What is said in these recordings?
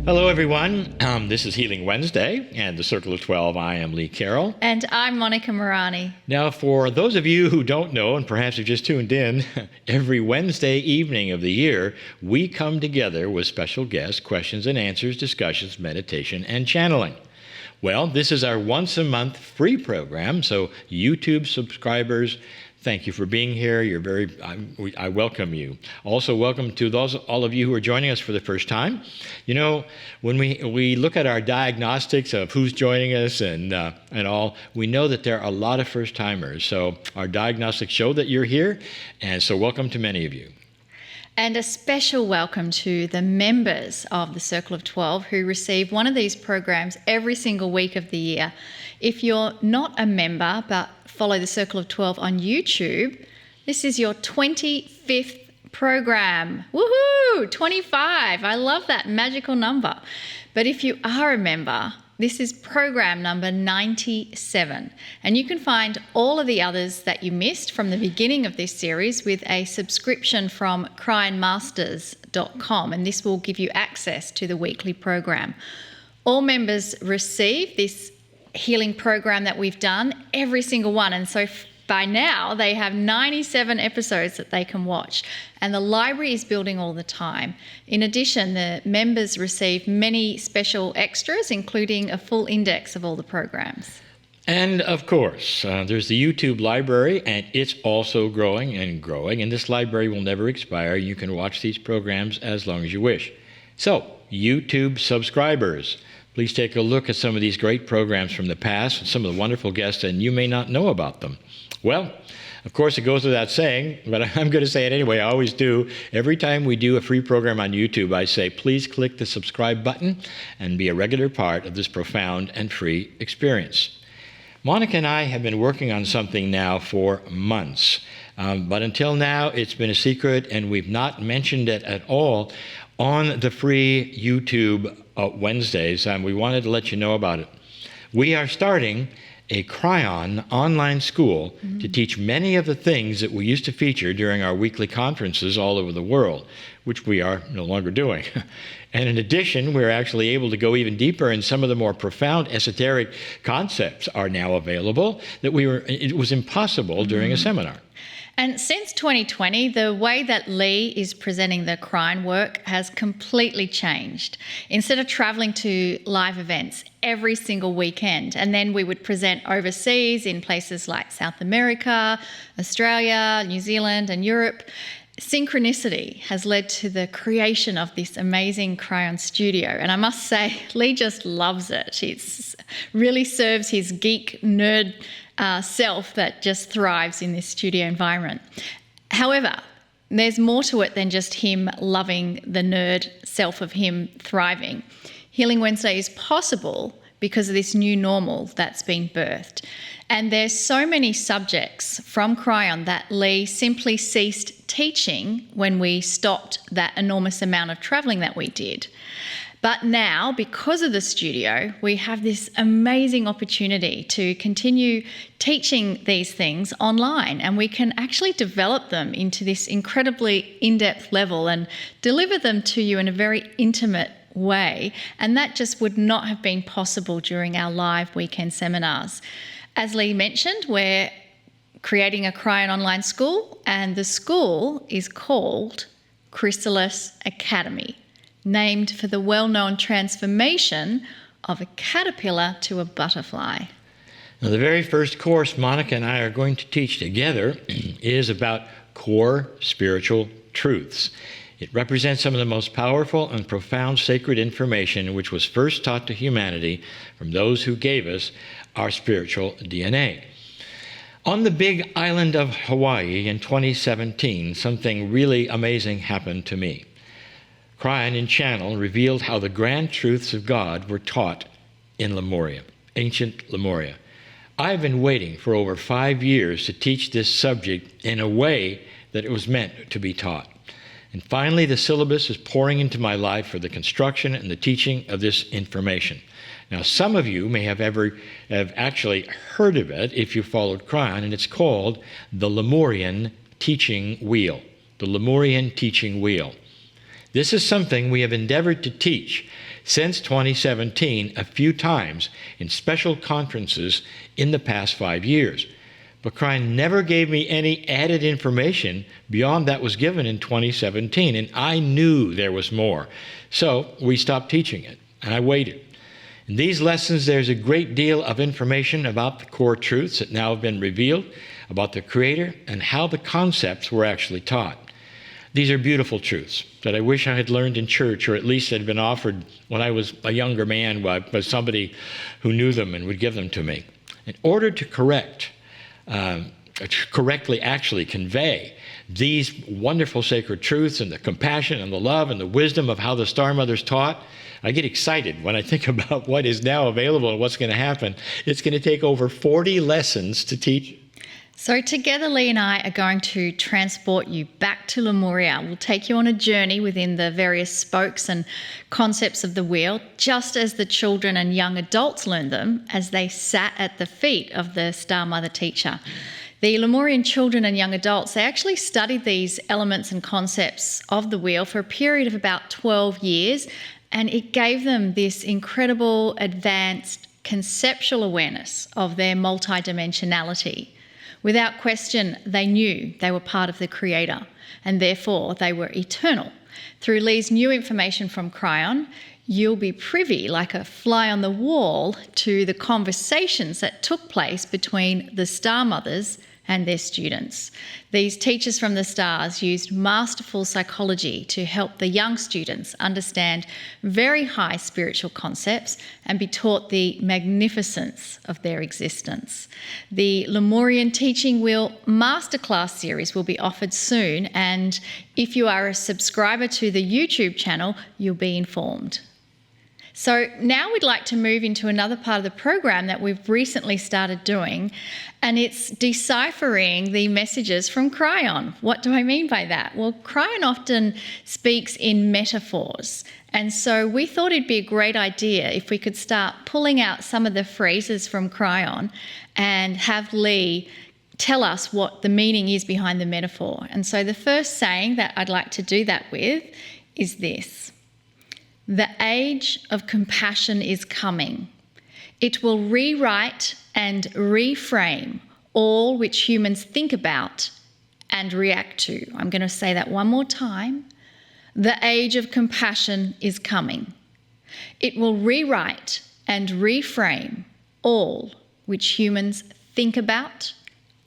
Hello, everyone. This is Healing Wednesday and the Circle of 12. I am Lee Carroll. And I'm Monika Muranyi. Now, for those of you who don't know, and perhaps you've just tuned in, every Wednesday evening of the year, we come together with special guests, questions and answers, discussions, meditation, and channeling. Well, this is our once-a-month free program, so YouTube subscribers, thank you for being here. I welcome you. Also, welcome to all of you who are joining us for the first time. You know, when we look at our diagnostics of who's joining us and all, we know that there are a lot of first-timers. So our diagnostics show that you're here, and so welcome to many of you. And a special welcome to the members of the Circle of 12 who receive one of these programs every single week of the year. If you're not a member but follow the Circle of 12 on YouTube, this is your 25th program. Woohoo! 25. I love that magical number. But if you are a member, this is program number 97. And you can find all of the others that you missed from the beginning of this series with a subscription from cryonmasters.com. And this will give you access to the weekly program. All members receive this healing program that we've done, every single one. And so by now they have 97 episodes that they can watch. And the library is building all the time. In addition, the members receive many special extras, including a full index of all the programs. And of course, there's the YouTube library, and it's also growing and growing. And this library will never expire. You can watch these programs as long as you wish. So, YouTube subscribers, please take a look at some of these great programs from the past and some of the wonderful guests, and you may not know about them. Well, of course, it goes without saying, but I'm going to say it anyway. I always do. Every time we do a free program on YouTube, I say, please click the subscribe button and be a regular part of this profound and free experience. Monika and I have been working on something now for months, but until now, it's been a secret, and we've not mentioned it at all on the free YouTube Wednesdays, and we wanted to let you know about it. We are starting a Kryon online school to teach many of the things that we used to feature during our weekly conferences all over the world, which we are no longer doing. And in addition, we're actually able to go even deeper, and some of the more profound esoteric concepts are now available that it was impossible during a seminar. And since 2020, the way that Lee is presenting the Kryon work has completely changed. Instead of traveling to live events every single weekend, and then we would present overseas in places like South America, Australia, New Zealand, and Europe, synchronicity has led to the creation of this amazing Kryon studio. And I must say, Lee just loves it. It really serves his geek nerd self that just thrives in this studio environment. However, there's more to it than just him loving the nerd self of him thriving. Healing Wednesday is possible because of this new normal that's been birthed. And there's so many subjects from Kryon that Lee simply ceased teaching when we stopped that enormous amount of traveling that we did. But now, because of the studio, we have this amazing opportunity to continue teaching these things online, and we can actually develop them into this incredibly in-depth level and deliver them to you in a very intimate way. And that just would not have been possible during our live weekend seminars. As Lee mentioned, we're creating a Kryon online school, and the school is called Chrysalis Academy, named for the well-known transformation of a caterpillar to a butterfly. Now, the very first course Monika and I are going to teach together is about core spiritual truths. It represents some of the most powerful and profound sacred information which was first taught to humanity from those who gave us our spiritual DNA. On the big island of Hawaii in 2017, something really amazing happened to me. Kryon in Channel revealed how the grand truths of God were taught in Lemuria, ancient Lemuria. I've been waiting for over 5 years to teach this subject in a way that it was meant to be taught. And finally, the syllabus is pouring into my life for the construction and the teaching of this information. Now, some of you may have actually heard of it if you followed Kryon, and it's called the Lemurian Teaching Wheel. The Lemurian Teaching Wheel. This is something we have endeavored to teach since 2017 a few times in special conferences in the past 5 years. But Kryon never gave me any added information beyond that was given in 2017, and I knew there was more. So we stopped teaching it, and I waited. In these lessons, there's a great deal of information about the core truths that now have been revealed, about the Creator, and how the concepts were actually taught. These are beautiful truths that I wish I had learned in church, or at least had been offered when I was a younger man by somebody who knew them and would give them to me. In order to correctly actually convey these wonderful sacred truths and the compassion and the love and the wisdom of how the Star Mothers taught, I get excited when I think about what is now available and what's going to happen. It's going to take over 40 lessons to teach. So together, Lee and I are going to transport you back to Lemuria. We'll take you on a journey within the various spokes and concepts of the wheel, just as the children and young adults learned them as they sat at the feet of the Star Mother teacher. The Lemurian children and young adults, they actually studied these elements and concepts of the wheel for a period of about 12 years, and it gave them this incredible advanced conceptual awareness of their multidimensionality. Without question, they knew they were part of the Creator, and therefore they were eternal. Through Lee's new information from Kryon, you'll be privy, like a fly on the wall, to the conversations that took place between the Star Mothers and their students. These teachers from the stars used masterful psychology to help the young students understand very high spiritual concepts and be taught the magnificence of their existence. The Lemurian Teaching Wheel Masterclass series will be offered soon, and if you are a subscriber to the YouTube channel, you'll be informed. So now we'd like to move into another part of the program that we've recently started doing, and it's deciphering the messages from Kryon. What do I mean by that? Well, Kryon often speaks in metaphors, and so we thought it'd be a great idea if we could start pulling out some of the phrases from Kryon and have Lee tell us what the meaning is behind the metaphor. And so the first saying that I'd like to do that with is this: the age of compassion is coming. It will rewrite and reframe all which humans think about and react to. I'm going to say that one more time. The age of compassion is coming. It will rewrite and reframe all which humans think about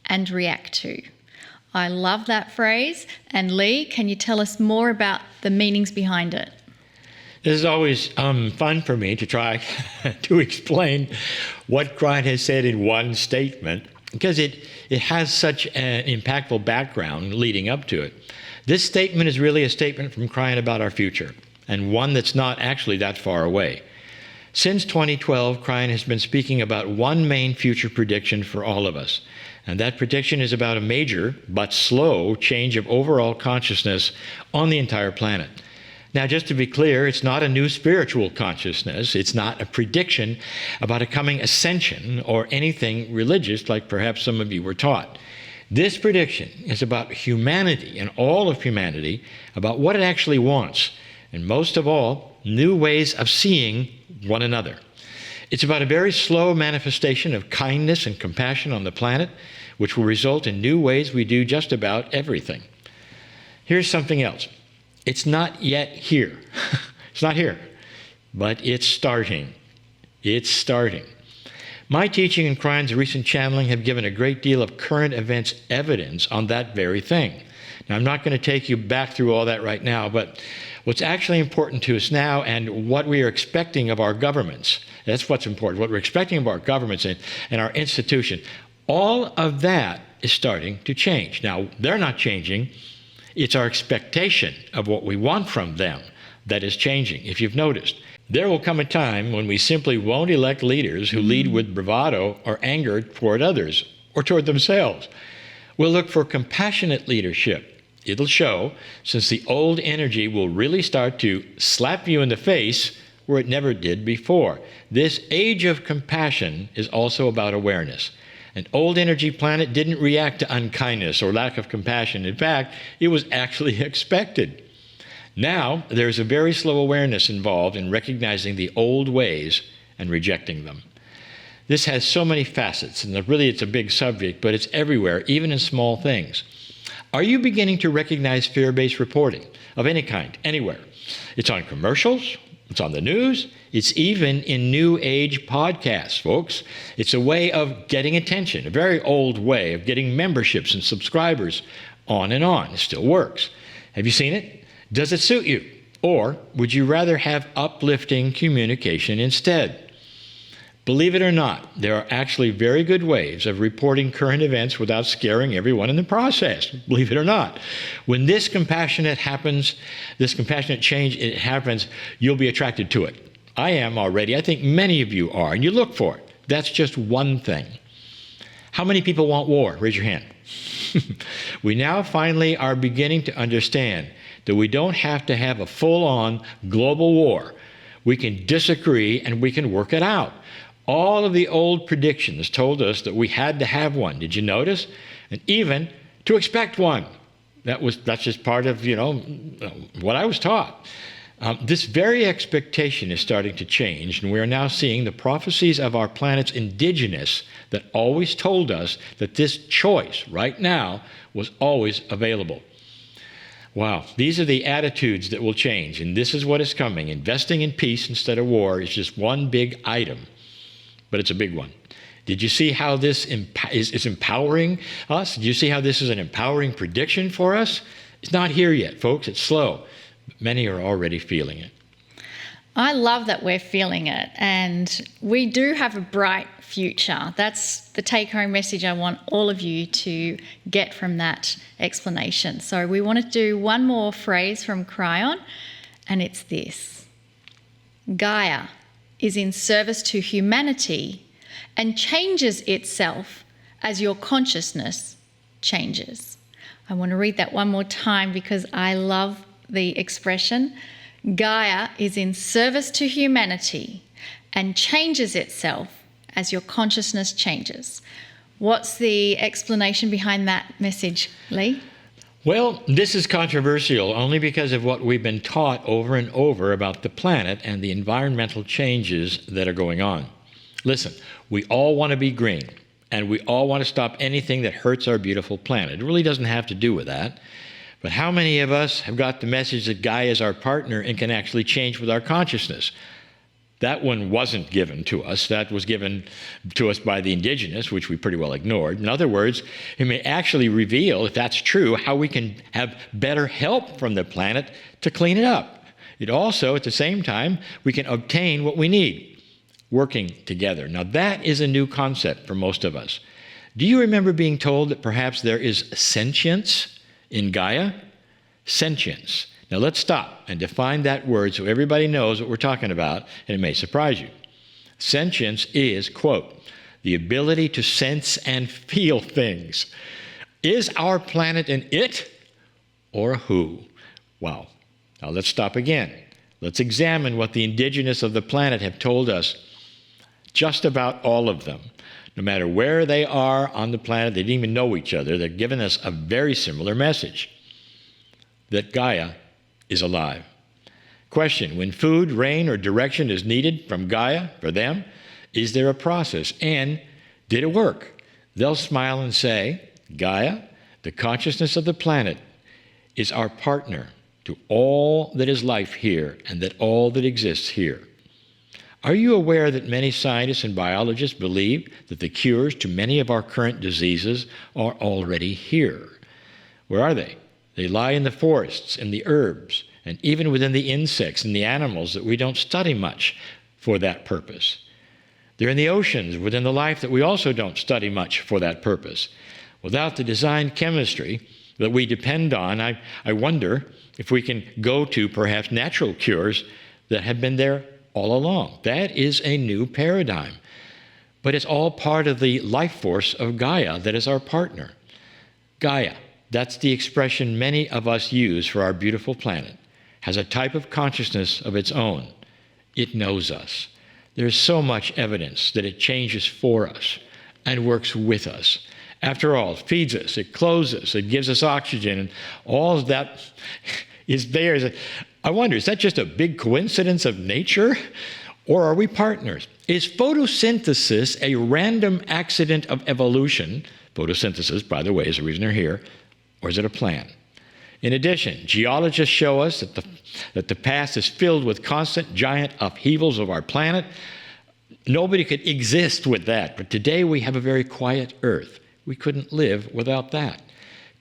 and react to. I love that phrase. And Lee, can you tell us more about the meanings behind it? This is always fun for me to try to explain what Kryon has said in one statement, because it has such an impactful background leading up to it. This statement is really a statement from Kryon about our future, and one that's not actually that far away. Since 2012, Kryon has been speaking about one main future prediction for all of us, and that prediction is about a major but slow change of overall consciousness on the entire planet. Now, just to be clear, it's not a new spiritual consciousness. It's not a prediction about a coming ascension or anything religious like perhaps some of you were taught. This prediction is about humanity and all of humanity, about what it actually wants, and most of all, new ways of seeing one another. It's about a very slow manifestation of kindness and compassion on the planet, which will result in new ways we do just about everything. Here's something else. It's not yet here. It's not here, but it's starting. It's starting. My teaching and Kryon's recent channeling have given a great deal of current events evidence on that very thing. Now, I'm not going to take you back through all that right now, but what's actually important to us now and what we are expecting of our governments, that's what's important, what we're expecting of our governments and our institution, all of that is starting to change. Now, they're not changing. It's our expectation of what we want from them that is changing, if you've noticed. There will come a time when we simply won't elect leaders who lead with bravado or anger toward others or toward themselves. We'll look for compassionate leadership. It'll show, since the old energy will really start to slap you in the face where it never did before. This age of compassion is also about awareness. An old energy planet didn't react to unkindness or lack of compassion. In fact, it was actually expected. Now, there's a very slow awareness involved in recognizing the old ways and rejecting them. This has so many facets, and really it's a big subject, but it's everywhere, even in small things. Are you beginning to recognize fear-based reporting of any kind, anywhere? It's on commercials, it's on the news, it's even in New Age podcasts, folks. It's a way of getting attention, a very old way of getting memberships and subscribers, on and on. It still works. Have you seen it? Does it suit you? Or would you rather have uplifting communication instead? Believe it or not, there are actually very good ways of reporting current events without scaring everyone in the process. Believe it or not. When this compassionate change happens, you'll be attracted to it. I am already. I think many of you are, and you look for it. That's just one thing. How many people want war? Raise your hand. We now finally are beginning to understand that we don't have to have a full-on global war. We can disagree and we can work it out. All of the old predictions told us that we had to have one. Did you notice? And even to expect one. That's just part of, what I was taught. This very expectation is starting to change, and we are now seeing the prophecies of our planet's indigenous that always told us that this choice right now was always available. Wow, these are the attitudes that will change, and this is what is coming. Investing in peace instead of war is just one big item, but it's a big one. Did you see how this is empowering us? Did you see how this is an empowering prediction for us? It's not here yet, folks. It's slow. But many are already feeling it. I love that we're feeling it, and we do have a bright future. That's the take-home message I want all of you to get from that explanation. So we want to do one more phrase from Kryon, and it's this. Gaia is in service to humanity and changes itself as your consciousness changes. I want to read that one more time because I love the expression. Gaia is in service to humanity and changes itself as your consciousness changes. What's the explanation behind that message, Lee? Well, this is controversial only because of what we've been taught over and over about the planet and the environmental changes that are going on. Listen, we all want to be green, and we all want to stop anything that hurts our beautiful planet. It really doesn't have to do with that. But how many of us have got the message that Gaia is our partner and can actually change with our consciousness? That one wasn't given to us. That was given to us by the indigenous, which we pretty well ignored. In other words, it may actually reveal, if that's true, how we can have better help from the planet to clean it up. It also, at the same time, we can obtain what we need, working together. Now, that is a new concept for most of us. Do you remember being told that perhaps there is sentience in Gaia? Sentience. Now let's stop and define that word so everybody knows what we're talking about, and it may surprise you. Sentience is, quote, the ability to sense and feel things. Is our planet an it or a who? Wow. Now let's stop again. Let's examine what the indigenous of the planet have told us. Just about all of them. No matter where they are on the planet, they didn't even know each other. They're giving us a very similar message. That Gaia is alive. Question, when food, rain, or direction is needed from Gaia for them, is there a process? And did it work? They'll smile and say, Gaia, the consciousness of the planet, is our partner to all that is life here and that all that exists here. Are you aware that many scientists and biologists believe that the cures to many of our current diseases are already here? Where are they? They lie in the forests, in the herbs, and even within the insects and the animals that we don't study much for that purpose. They're in the oceans, within the life that we also don't study much for that purpose. Without the designed chemistry that we depend on, I wonder if we can go to perhaps natural cures that have been there all along. That is a new paradigm. But it's all part of the life force of Gaia that is our partner. Gaia. That's the expression many of us use for our beautiful planet, has a type of consciousness of its own. It knows us. There's so much evidence that it changes for us and works with us. After all, it feeds us, it clothes us, it gives us oxygen, and all of that is there. I wonder, is that just a big coincidence of nature? Or are we partners? Is photosynthesis a random accident of evolution? Photosynthesis, by the way, is the reason they're here. Or is it a plan? In addition, geologists show us that the past is filled with constant giant upheavals of our planet. Nobody could exist with that. But today we have a very quiet Earth. We couldn't live without that.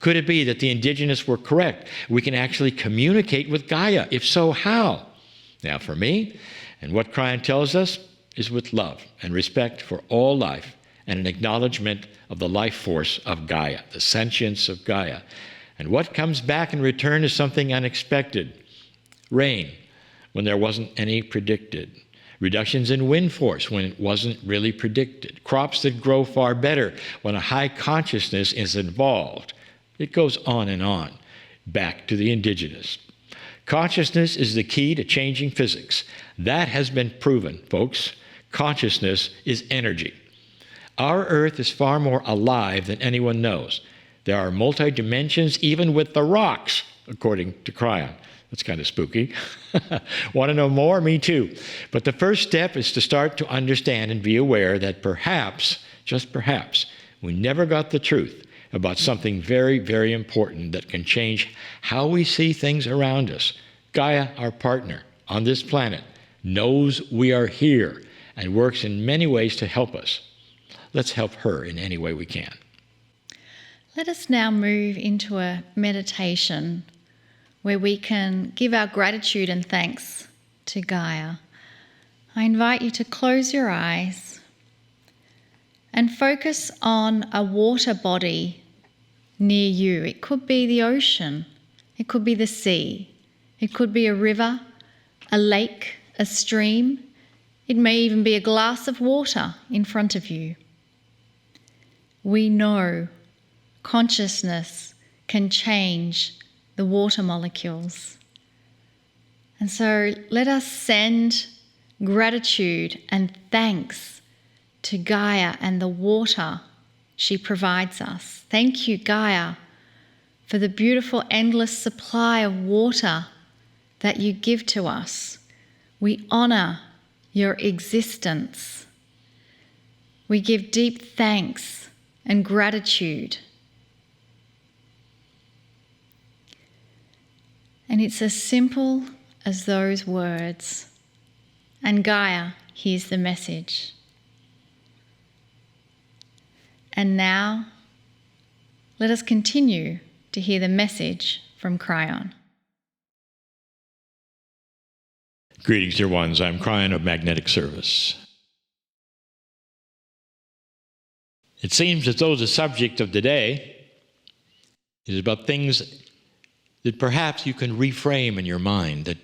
Could it be that the indigenous were correct? We can actually communicate with Gaia. If so, how? Now, for me, and what Kryon tells us is with love and respect for all life and an acknowledgement of the life force of Gaia, the sentience of Gaia. And what comes back in return is something unexpected. Rain, when there wasn't any predicted. Reductions in wind force when it wasn't really predicted. Crops that grow far better when a high consciousness is involved. It goes on and on, back to the indigenous. Consciousness is the key to changing physics. That has been proven, folks. Consciousness is energy. Our Earth is far more alive than anyone knows. There are multi-dimensions even with the rocks, according to Kryon. That's kind of spooky. Want to know more? Me too. But the first step is to start to understand and be aware that perhaps, just perhaps, we never got the truth about something very, very important that can change how we see things around us. Gaia, our partner on this planet, knows we are here and works in many ways to help us. Let's help her in any way we can. Let us now move into a meditation where we can give our gratitude and thanks to Gaia. I invite you to close your eyes and focus on a water body near you. It could be the ocean, it could be the sea, it could be a river, a lake, a stream. It may even be a glass of water in front of you. We know consciousness can change the water molecules. And so let us send gratitude and thanks to Gaia and the water she provides us. Thank you, Gaia, for the beautiful endless supply of water that you give to us. We honor your existence. We give deep thanks and gratitude. And it's as simple as those words. And Gaia hears the message. And now, let us continue to hear the message from Kryon. Greetings, dear ones. I'm Kryon of Magnetic Service. It seems as though the subject of today is about things that perhaps you can reframe in your mind, that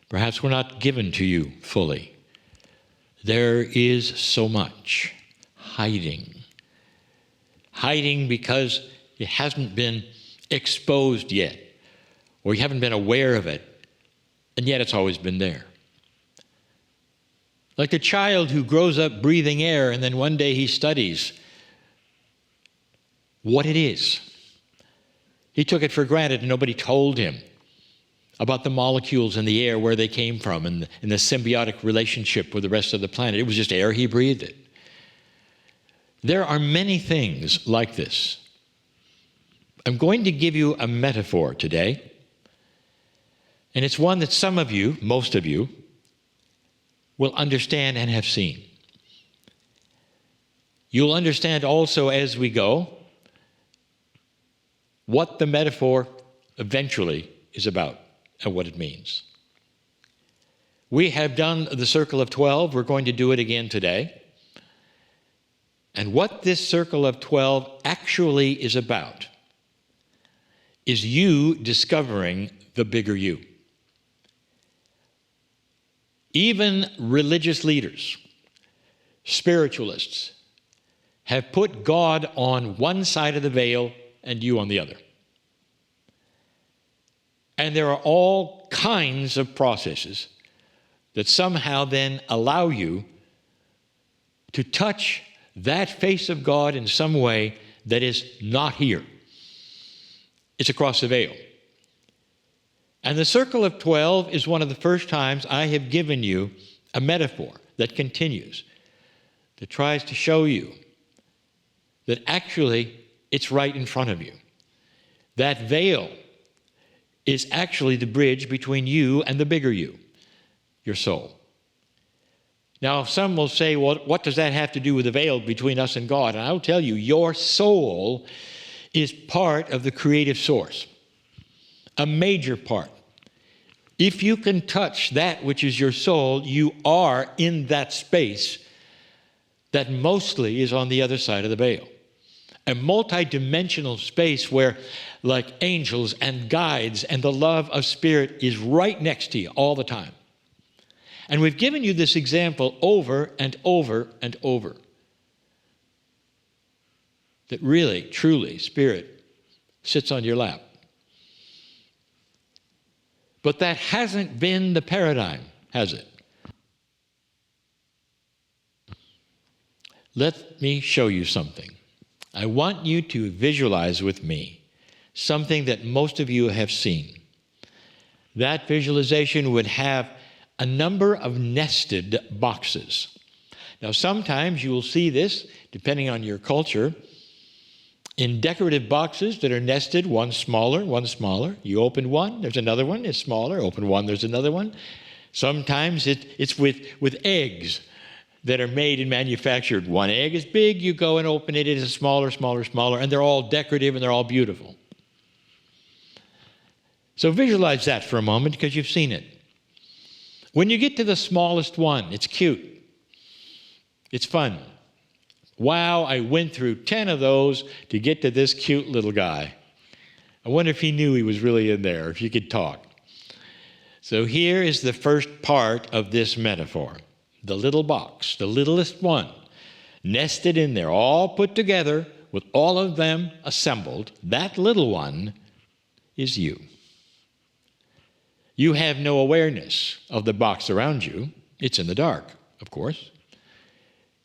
perhaps were not given to you fully. There is so much hiding because it hasn't been exposed yet, or you haven't been aware of it, and yet it's always been there. Like the child who grows up breathing air and then one day he studies what it is. He took it for granted and nobody told him about the molecules in the air, where they came from, and the symbiotic relationship with the rest of the planet. It was just air, he breathed it. There are many things like this. I'm going to give you a metaphor today, and it's one that some of you, most of you, will understand and have seen. You'll understand also as we go what the metaphor eventually is about and what it means. We have done the circle of 12. We're going to do it again today. And what this circle of 12 actually is about is you discovering the bigger you. Even religious leaders, spiritualists, have put God on one side of the veil and you on the other. And there are all kinds of processes that somehow then allow you to touch that face of God in some way that is not here. It's across the veil. And the circle of 12 is one of the first times I have given you a metaphor that continues, that tries to show you that actually it's right in front of you. That veil is actually the bridge between you and the bigger you, your soul. Now, some will say, well, what does that have to do with the veil between us and God? And I'll tell you, your soul is part of the creative source, a major part. If you can touch that which is your soul, you are in that space that mostly is on the other side of the veil. A multidimensional space where, like angels and guides and the love of spirit is right next to you all the time. And we've given you this example over and over and over. That really, truly, spirit sits on your lap. But that hasn't been the paradigm, has it? Let me show you something. I want you to visualize with me something that most of you have seen. That visualization would have a number of nested boxes. Now, sometimes you will see this, depending on your culture, in decorative boxes that are nested, one smaller, one smaller. You open one, there's another one, it's smaller. Open one, there's another one. Sometimes it's with eggs that are made and manufactured. One egg is big, you go and open it, it is smaller, smaller, smaller, and they're all decorative and they're all beautiful. So visualize that for a moment because you've seen it. When you get to the smallest one, it's cute. It's fun. Wow, I went through 10 of those to get to this cute little guy. I wonder if he knew he was really in there, if he could talk. So here is the first part of this metaphor. The little box, the littlest one, nested in there, all put together with all of them assembled. That little one is you. You have no awareness of the box around you. It's in the dark, of course.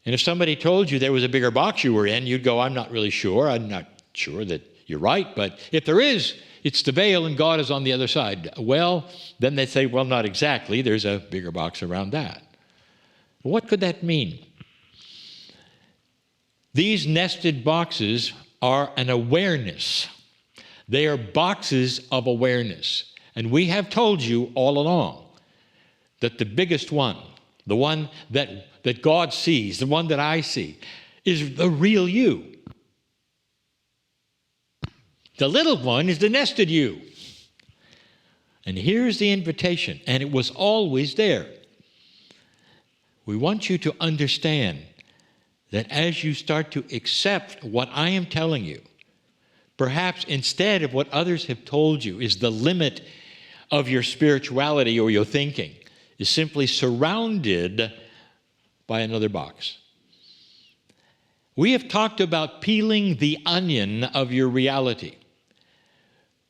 And if somebody told you there was a bigger box you were in, you'd go, I'm not really sure. I'm not sure that you're right. But if there is, it's the veil and God is on the other side. Well, then they'd say, well, not exactly. There's a bigger box around that. What could that mean? These nested boxes are an awareness. They are boxes of awareness. And we have told you all along that the biggest one, the one that God sees, the one that I see, is the real you. The little one is the nested you. And here's the invitation, and it was always there. We want you to understand that as you start to accept what I am telling you, perhaps instead of what others have told you is the limit of your spirituality or your thinking, is simply surrounded by another box. We have talked about peeling the onion of your reality,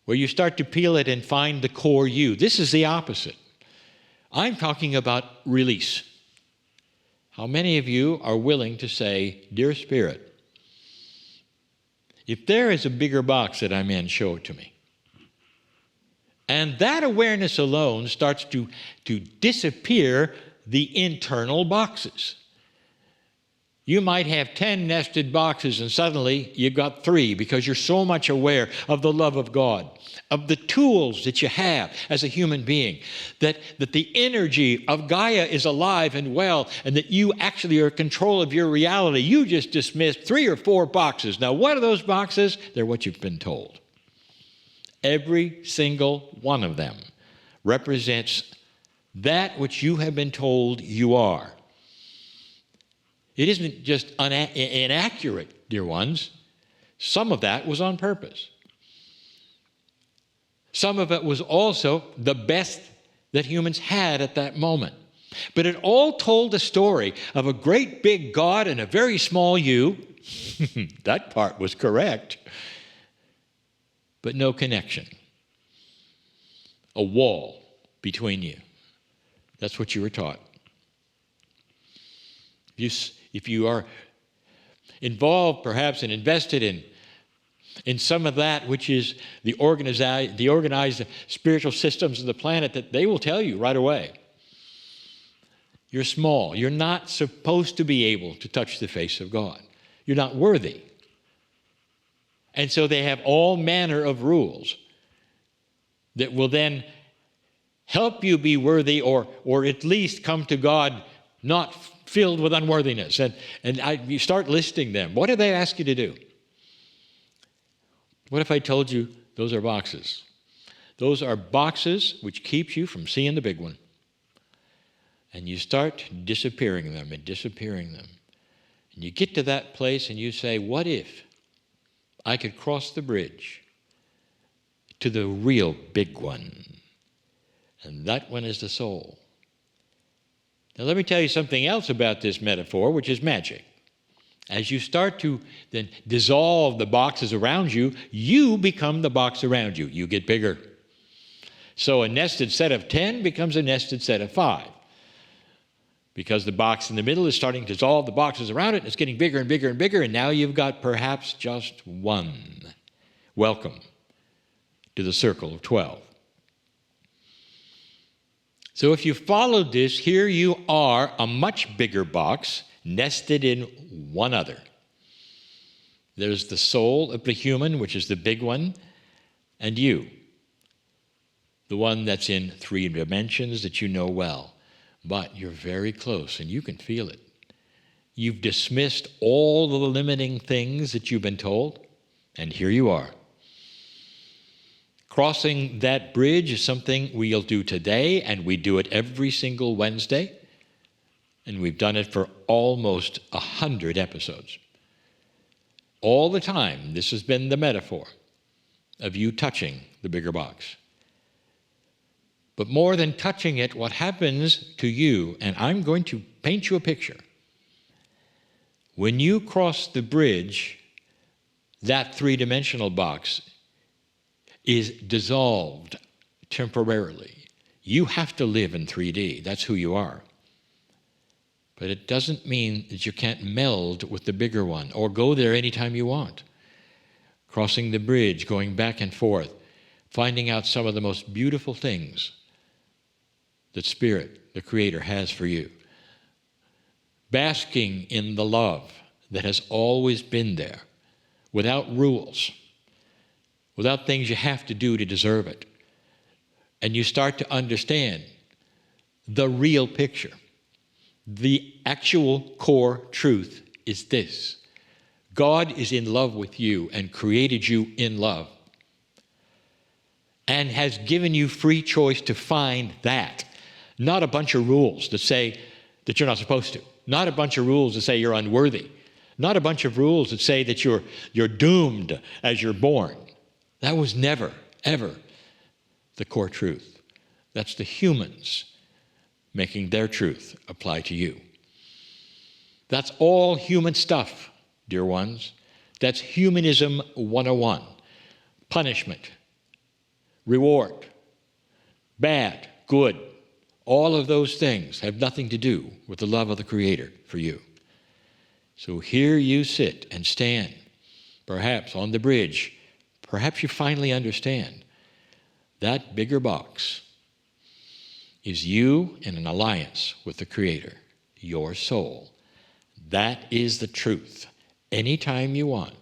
where you start to peel it and find the core you. This is the opposite. I'm talking about release. How many of you are willing to say, Dear Spirit, if there is a bigger box that I'm in, show it to me. And that awareness alone starts to disappear the internal boxes. You might have 10 nested boxes and suddenly you've got 3 because you're so much aware of the love of God, of the tools that you have as a human being, that the energy of Gaia is alive and well, and that you actually are in control of your reality. You just dismissed 3 or 4 boxes. Now, what are those boxes? They're what you've been told. Every single one of them represents that which you have been told you are. It isn't just inaccurate, dear ones. Some of that was on purpose. Some of it was also the best that humans had at that moment. But it all told the story of a great big God and a very small you. That part was correct. But no connection. A wall between you. That's what you were taught. If you are involved, perhaps, and invested in in some of that which is the organized spiritual systems of the planet, that they will tell you right away, you're small. You're not supposed to be able to touch the face of God. You're not worthy. And so they have all manner of rules that will then help you be worthy, or at least come to God not filled with unworthiness. You start listing them. What do they ask you to do? What if I told you those are boxes? Those are boxes which keeps you from seeing the big one. And you start disappearing them and disappearing them. And you get to that place and you say, what if I could cross the bridge to the real big one? And that one is the soul. Now let me tell you something else about this metaphor, which is magic. As you start to then dissolve the boxes around you, you become the box around you. You get bigger. So a nested set of 10 becomes a nested set of 5. Because the box in the middle is starting to dissolve the boxes around it, and it's getting bigger and bigger and bigger, and now you've got perhaps just one. Welcome to the circle of 12. So if you followed this, here you are, a much bigger box, nested in one other. There's the soul of the human, which is the big one, and you, the one that's in 3 dimensions that you know well. But you're very close, and you can feel it. You've dismissed all the limiting things that you've been told, and here you are. Crossing that bridge is something we'll do today, and we do it every single Wednesday, and we've done it for almost 100 episodes. All the time, this has been the metaphor of you touching the bigger box. But more than touching it, what happens to you, and I'm going to paint you a picture. When you cross the bridge, that 3-dimensional box is dissolved temporarily. You have to live in 3D. That's who you are. But it doesn't mean that you can't meld with the bigger one or go there anytime you want. Crossing the bridge, going back and forth, finding out some of the most beautiful things that Spirit, the Creator, has for you. Basking in the love that has always been there, without rules, without things you have to do to deserve it. And you start to understand the real picture. The actual core truth is this: God is in love with you and created you in love, and has given you free choice to find that. Not a bunch of rules that say that you're not supposed to. Not a bunch of rules that say you're unworthy. Not a bunch of rules that say that you're doomed as you're born. That was never, ever the core truth. That's the humans making their truth apply to you. That's all human stuff, dear ones. That's humanism 101. Punishment, reward, bad, good. All of those things have nothing to do with the love of the Creator for you. So here you sit and stand, perhaps on the bridge. Perhaps you finally understand that bigger box is you in an alliance with the Creator, your soul. That is the truth. Anytime you want,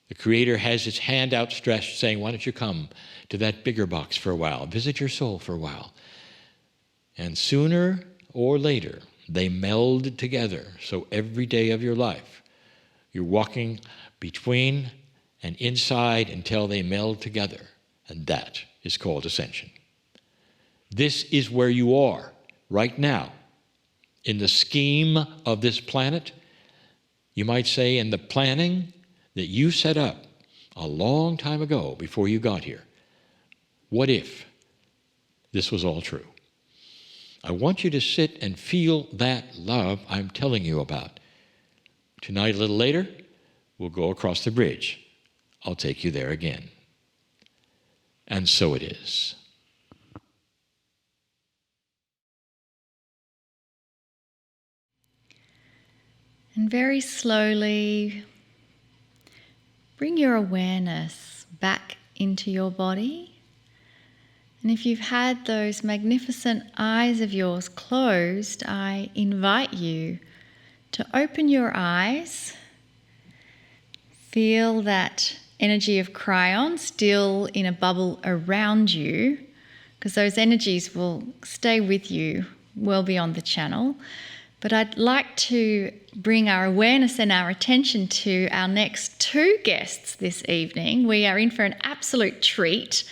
the Creator has His hand outstretched saying, why don't you come to that bigger box for a while? Visit your soul for a while. And sooner or later, they meld together. So every day of your life, you're walking between and inside until they meld together. And that is called ascension. This is where you are right now. In the scheme of this planet, you might say in the planning that you set up a long time ago before you got here. What if this was all true? I want you to sit and feel that love I'm telling you about. Tonight, a little later, we'll go across the bridge. I'll take you there again. And so it is. And very slowly bring your awareness back into your body. And if you've had those magnificent eyes of yours closed, I invite you to open your eyes. Feel that energy of Kryon still in a bubble around you, because those energies will stay with you well beyond the channel. But I'd like to bring our awareness and our attention to our next two guests this evening. We are in for an absolute treat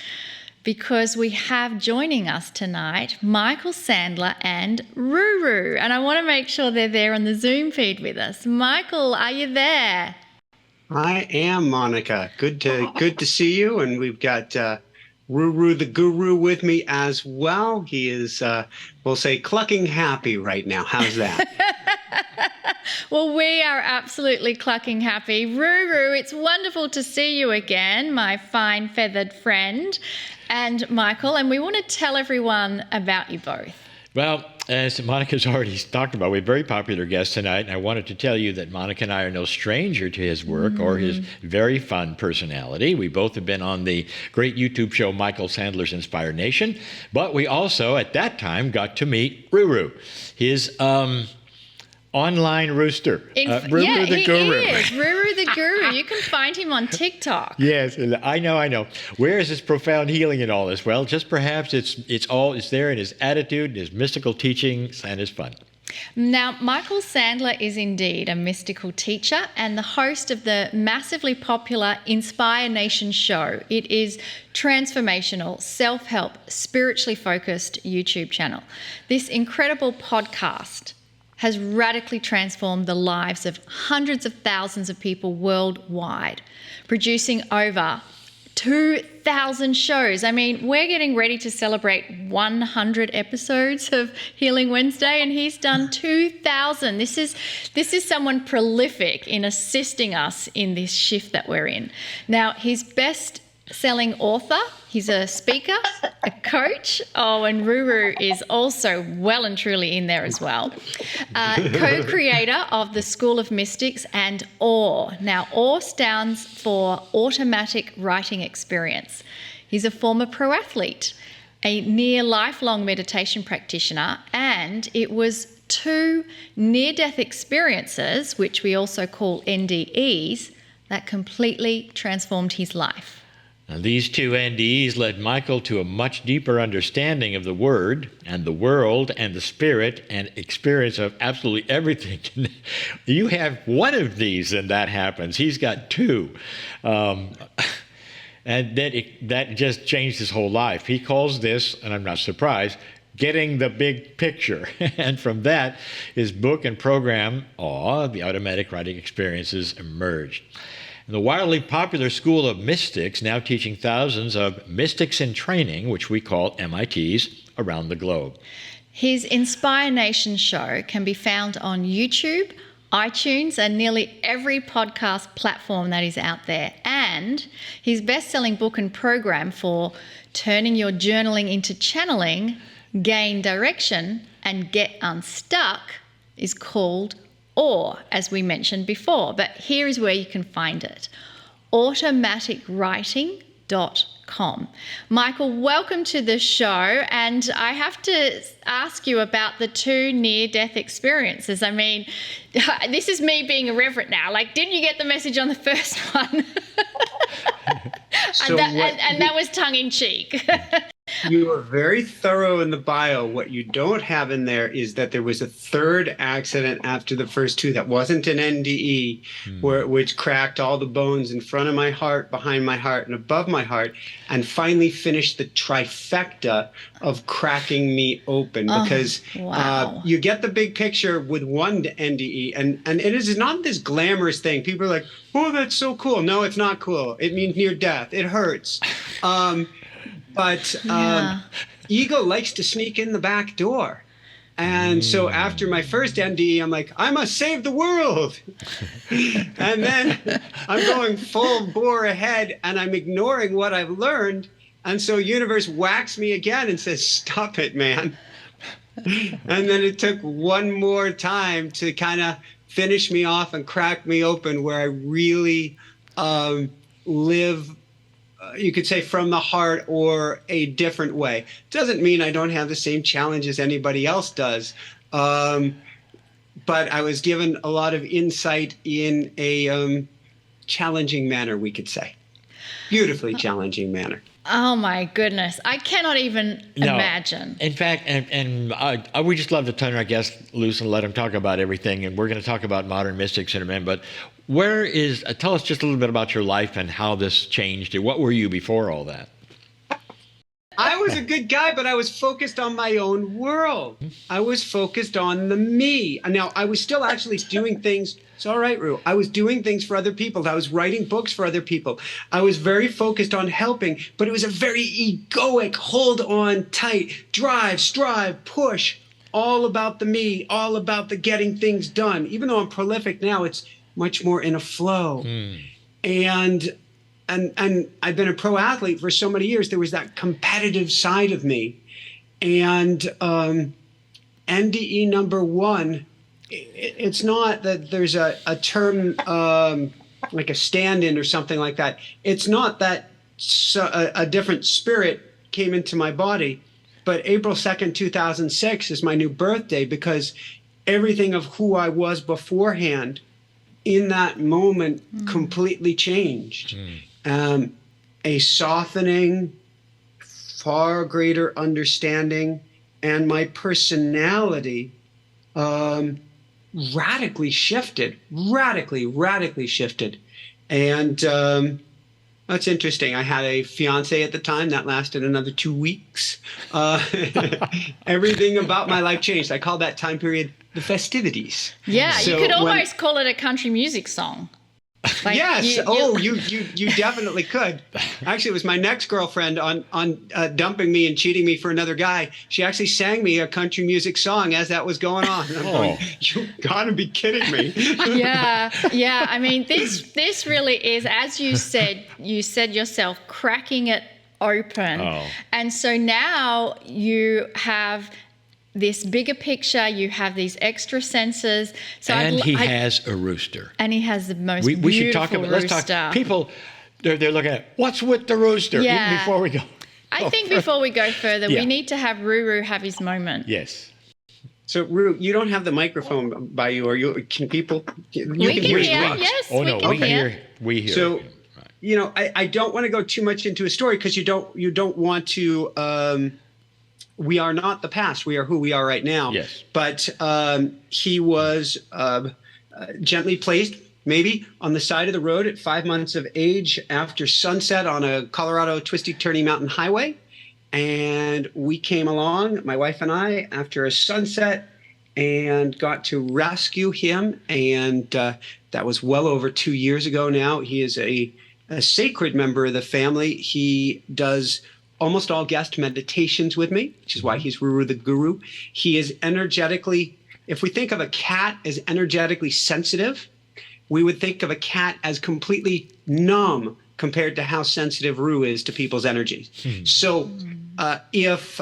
because we have joining us tonight Michael Sandler and Ruru. And I want to make sure they're there on the Zoom feed with us. Michael, are you there? I am, Monica. Good to see you. And we've got Ruru the Guru with me as well. He is, we'll say, clucking happy right now. How's that? Well, we are absolutely clucking happy. Ruru, it's wonderful to see you again, my fine feathered friend, and Michael. And we want to tell everyone about you both. Well, as Monica's already talked about, we have a very popular guest tonight, and I wanted to tell you that Monica and I are no stranger to his work or his very fun personality. We both have been on the great YouTube show Michael Sandler's Inspired Nation, but we also, at that time, got to meet Ruru, his online rooster. Ruru the Guru. He is. Ruru the Guru. You can find him on TikTok. Yes, I know. Where is his profound healing in all this? Well, just perhaps it's there in his attitude, his mystical teachings, and his fun. Now, Michael Sandler is indeed a mystical teacher and the host of the massively popular Inspire Nation show. It is transformational, self-help, spiritually focused YouTube channel. This incredible podcast has radically transformed the lives of hundreds of thousands of people worldwide, producing over 2,000 shows. I mean, we're getting ready to celebrate 100 episodes of Healing Wednesday, and he's done 2,000. This is someone prolific in assisting us in this shift that we're in. Now, his best-selling author, he's a speaker, a coach. Oh, and Ruru is also well and truly in there as well. Co-creator of the School of Mystics and AWE. Now, AWE stands for Automatic Writing Experience. He's a former pro athlete, a near lifelong meditation practitioner, and it was 2 near-death experiences, which we also call NDEs, that completely transformed his life. Now, these 2 NDEs led Michael to a much deeper understanding of the Word and the world and the Spirit and experience of absolutely everything. You have one of these and that happens. He's got 2. And that just changed his whole life. He calls this, and I'm not surprised, getting the big picture. And from that, his book and program, AWE, the Automatic Writing Experiences, emerged. The wildly popular School of Mystics, now teaching thousands of mystics in training, which we call MITs, around the globe. His Inspire Nation show can be found on YouTube, iTunes, and nearly every podcast platform that is out there. And his best-selling book and program for turning your journaling into channeling, gain direction, and get unstuck is called AWE, as we mentioned before, but here is where you can find it, automaticwriting.com. Michael, welcome to the show, and I have to ask you about the 2 near-death experiences. I mean, this is me being irreverent now. Like, didn't you get the message on the first one? And that was tongue-in-cheek. You are very thorough in the bio. What you don't have in there is that there was a 3rd accident after the first 2 that wasn't an NDE, which cracked all the bones in front of my heart, behind my heart, and above my heart, and finally finished the trifecta of cracking me open. Because you get the big picture with one NDE, and it is not this glamorous thing. People are like, oh, that's so cool. No, it's not cool. It means near death. It hurts. But ego likes to sneak in the back door. And so after my first NDE, I'm like, I must save the world. And then I'm going full bore ahead, and I'm ignoring what I've learned. And so universe whacks me again and says, stop it, man. And then it took one more time to kind of finish me off and crack me open, where I really live, you could say, from the heart or a different way. Doesn't mean I don't have the same challenges anybody else does. But I was given a lot of insight in a challenging manner, we could say. Beautifully challenging manner. Oh my goodness. I cannot even imagine. In fact, and I would just love to turn our guest loose and let him talk about everything. And we're going to talk about modern mystics in a minute. But tell us just a little bit about your life and how this changed. What were you before all that? I was a good guy, but I was focused on my own world. I was focused on the me. Now, I was still actually doing things. It's all right, Rue. I was doing things for other people. I was writing books for other people. I was very focused on helping, but it was a very egoic, hold on tight, drive, strive, push, all about the me, all about the getting things done. Even though I'm prolific now, it's much more in a flow. And I've been a pro athlete for so many years. There was that competitive side of me. And NDE number one, it's not that there's a term like a stand-in or something like that. It's not that a different spirit came into my body. But April 2nd, 2006 is my new birthday, because everything of who I was beforehand in that moment completely changed. A softening, far greater understanding, and my personality radically shifted, radically shifted. And that's interesting. I had a fiance at the time that lasted another 2 weeks. Everything about my life changed. I call that time period the festivities. Yeah, So you could almost call it a country music song. Like yes. You definitely could. Actually, it was my next girlfriend on dumping me and cheating me for another guy. She actually sang me a country music song as that was going on. And I'm going, you gotta be kidding me. Yeah. I mean, this really is, as you said yourself, cracking it open. And so now you have this bigger picture, you have these extra senses. So and he has a rooster. And he has the most we beautiful should talk about, rooster. let's talk, people, they're looking at, what's with the rooster? Yeah. Even before we go. I think before we go further, we need to have Ruru have his moment. Yes. So, Rue, you don't have the microphone by you, or you can people? You We can hear, me. yes, Oh, we no, can hear. We hear. So, you know, I don't want to go too much into a story, because you don't want to. We are not the past. We are who we are right now. Yes. But he was gently placed, maybe, on the side of the road at 5 months of age after sunset on a Colorado twisty-turny mountain highway. And we came along, my wife and I, after a sunset, and got to rescue him. And that was well over 2 years ago now. He is a sacred member of the family. He does almost all guest meditations with me, which is why he's Ruru the Guru. He is energetically, if we think of a cat as energetically sensitive, we would think of a cat as completely numb compared to how sensitive Ruru is to people's energy. So if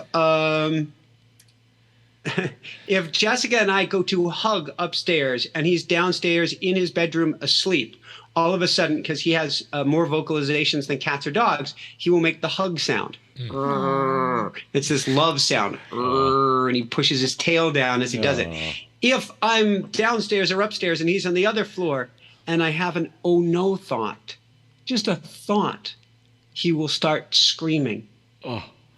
Jessica and I go to hug upstairs and he's downstairs in his bedroom asleep, all of a sudden, because he has more vocalizations than cats or dogs, he will make the hug sound. It's this love sound. And he pushes his tail down as he does it. If I'm downstairs or upstairs and he's on the other floor and I have an oh no thought, just a thought, he will start screaming.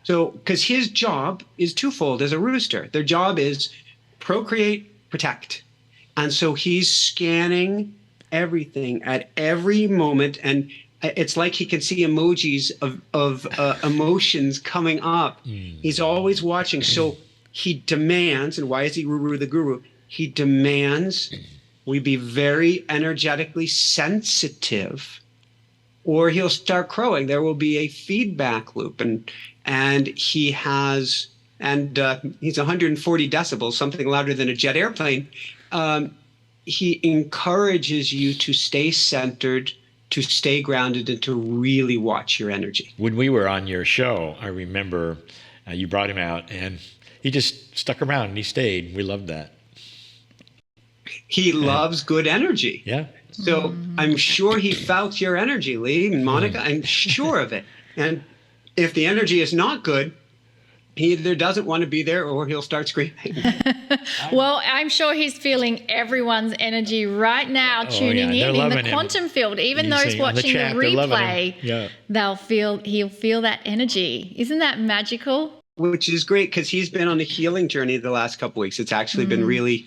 So, because his job is twofold as a rooster. Their job is procreate, protect. And so he's scanning everything at every moment, and it's like he can see emojis of emotions coming up. He's always watching. So he demands, and why is he Ruru the Guru? He demands we be very energetically sensitive, or he'll start crowing. There will be a feedback loop, and he has, and he's 140 decibels, something louder than a jet airplane. He encourages you to stay centered, to stay grounded, and to really watch your energy. When we were on your show, I remember you brought him out and he just stuck around and he stayed. We loved that. He loves good energy. Yeah. So I'm sure he felt your energy, Lee and Monica. I'm sure of it. And if the energy is not good, he either doesn't want to be there or he'll start screaming. Well, I'm sure he's feeling everyone's energy right now, tuning in the quantum field. Even those watching the replay, he'll feel that energy. Isn't that magical? Which is great because he's been on a healing journey the last couple of weeks. It's actually been really,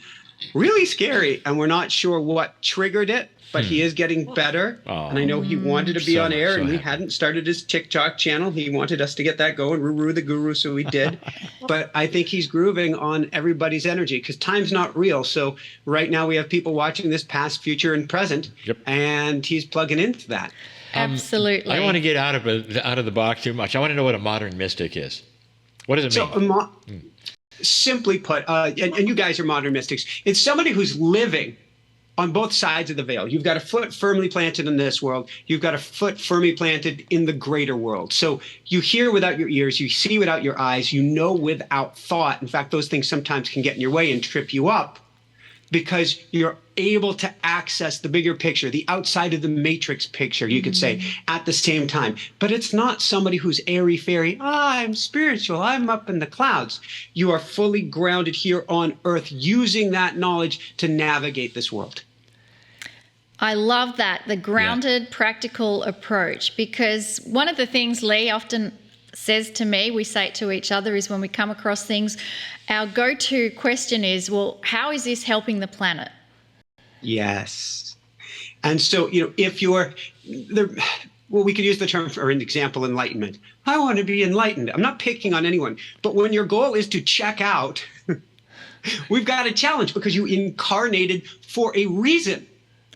really scary, and we're not sure what triggered it. But he is getting better, and I know he wanted to be on air, and we hadn't started his TikTok channel. He wanted us to get that going, Ruru the Guru, so we did. But I think he's grooving on everybody's energy because time's not real. So right now we have people watching this past, future, and present, and he's plugging into that. Absolutely. I don't want to get out of the box too much. I want to know what a modern mystic is. What does it mean? Simply put, and you guys are modern mystics, it's somebody who's living on both sides of the veil. You've got a foot firmly planted in this world. You've got a foot firmly planted in the greater world. So you hear without your ears. You see without your eyes. You know without thought. In fact, those things sometimes can get in your way and trip you up because you're able to access the bigger picture, the outside of the matrix picture, you could say, at the same time. But it's not somebody who's airy-fairy. I'm spiritual. I'm up in the clouds. You are fully grounded here on earth using that knowledge to navigate this world. I love that, the grounded, practical approach, because one of the things Lee often says to me, we say it to each other, is when we come across things, our go-to question is, well, how is this helping the planet? Yes. And so, if you're there, well, we could use the term for an example, enlightenment. I want to be enlightened. I'm not picking on anyone, but when your goal is to check out, we've got a challenge because you incarnated for a reason.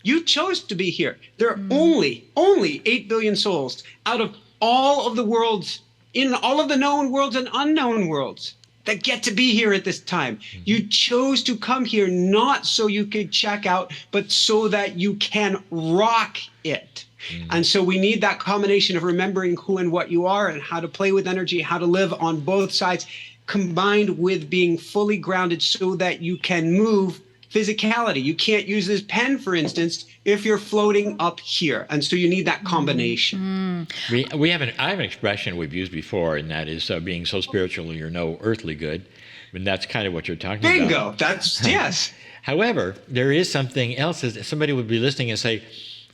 You chose to be here. There are only 8 billion souls out of all of the worlds, in all of the known worlds and unknown worlds, that get to be here at this time. You chose to come here not so you could check out, but so that you can rock it. And so we need that combination of remembering who and what you are and how to play with energy, how to live on both sides, combined with being fully grounded so that you can move physicality. You can't use this pen, for instance, if you're floating up here. And so you need that combination. I have an expression we've used before, and that is being so spiritual you're no earthly good. And that's kind of what you're talking about. Bingo. That's, yes. However, there is something else. Somebody would be listening and say,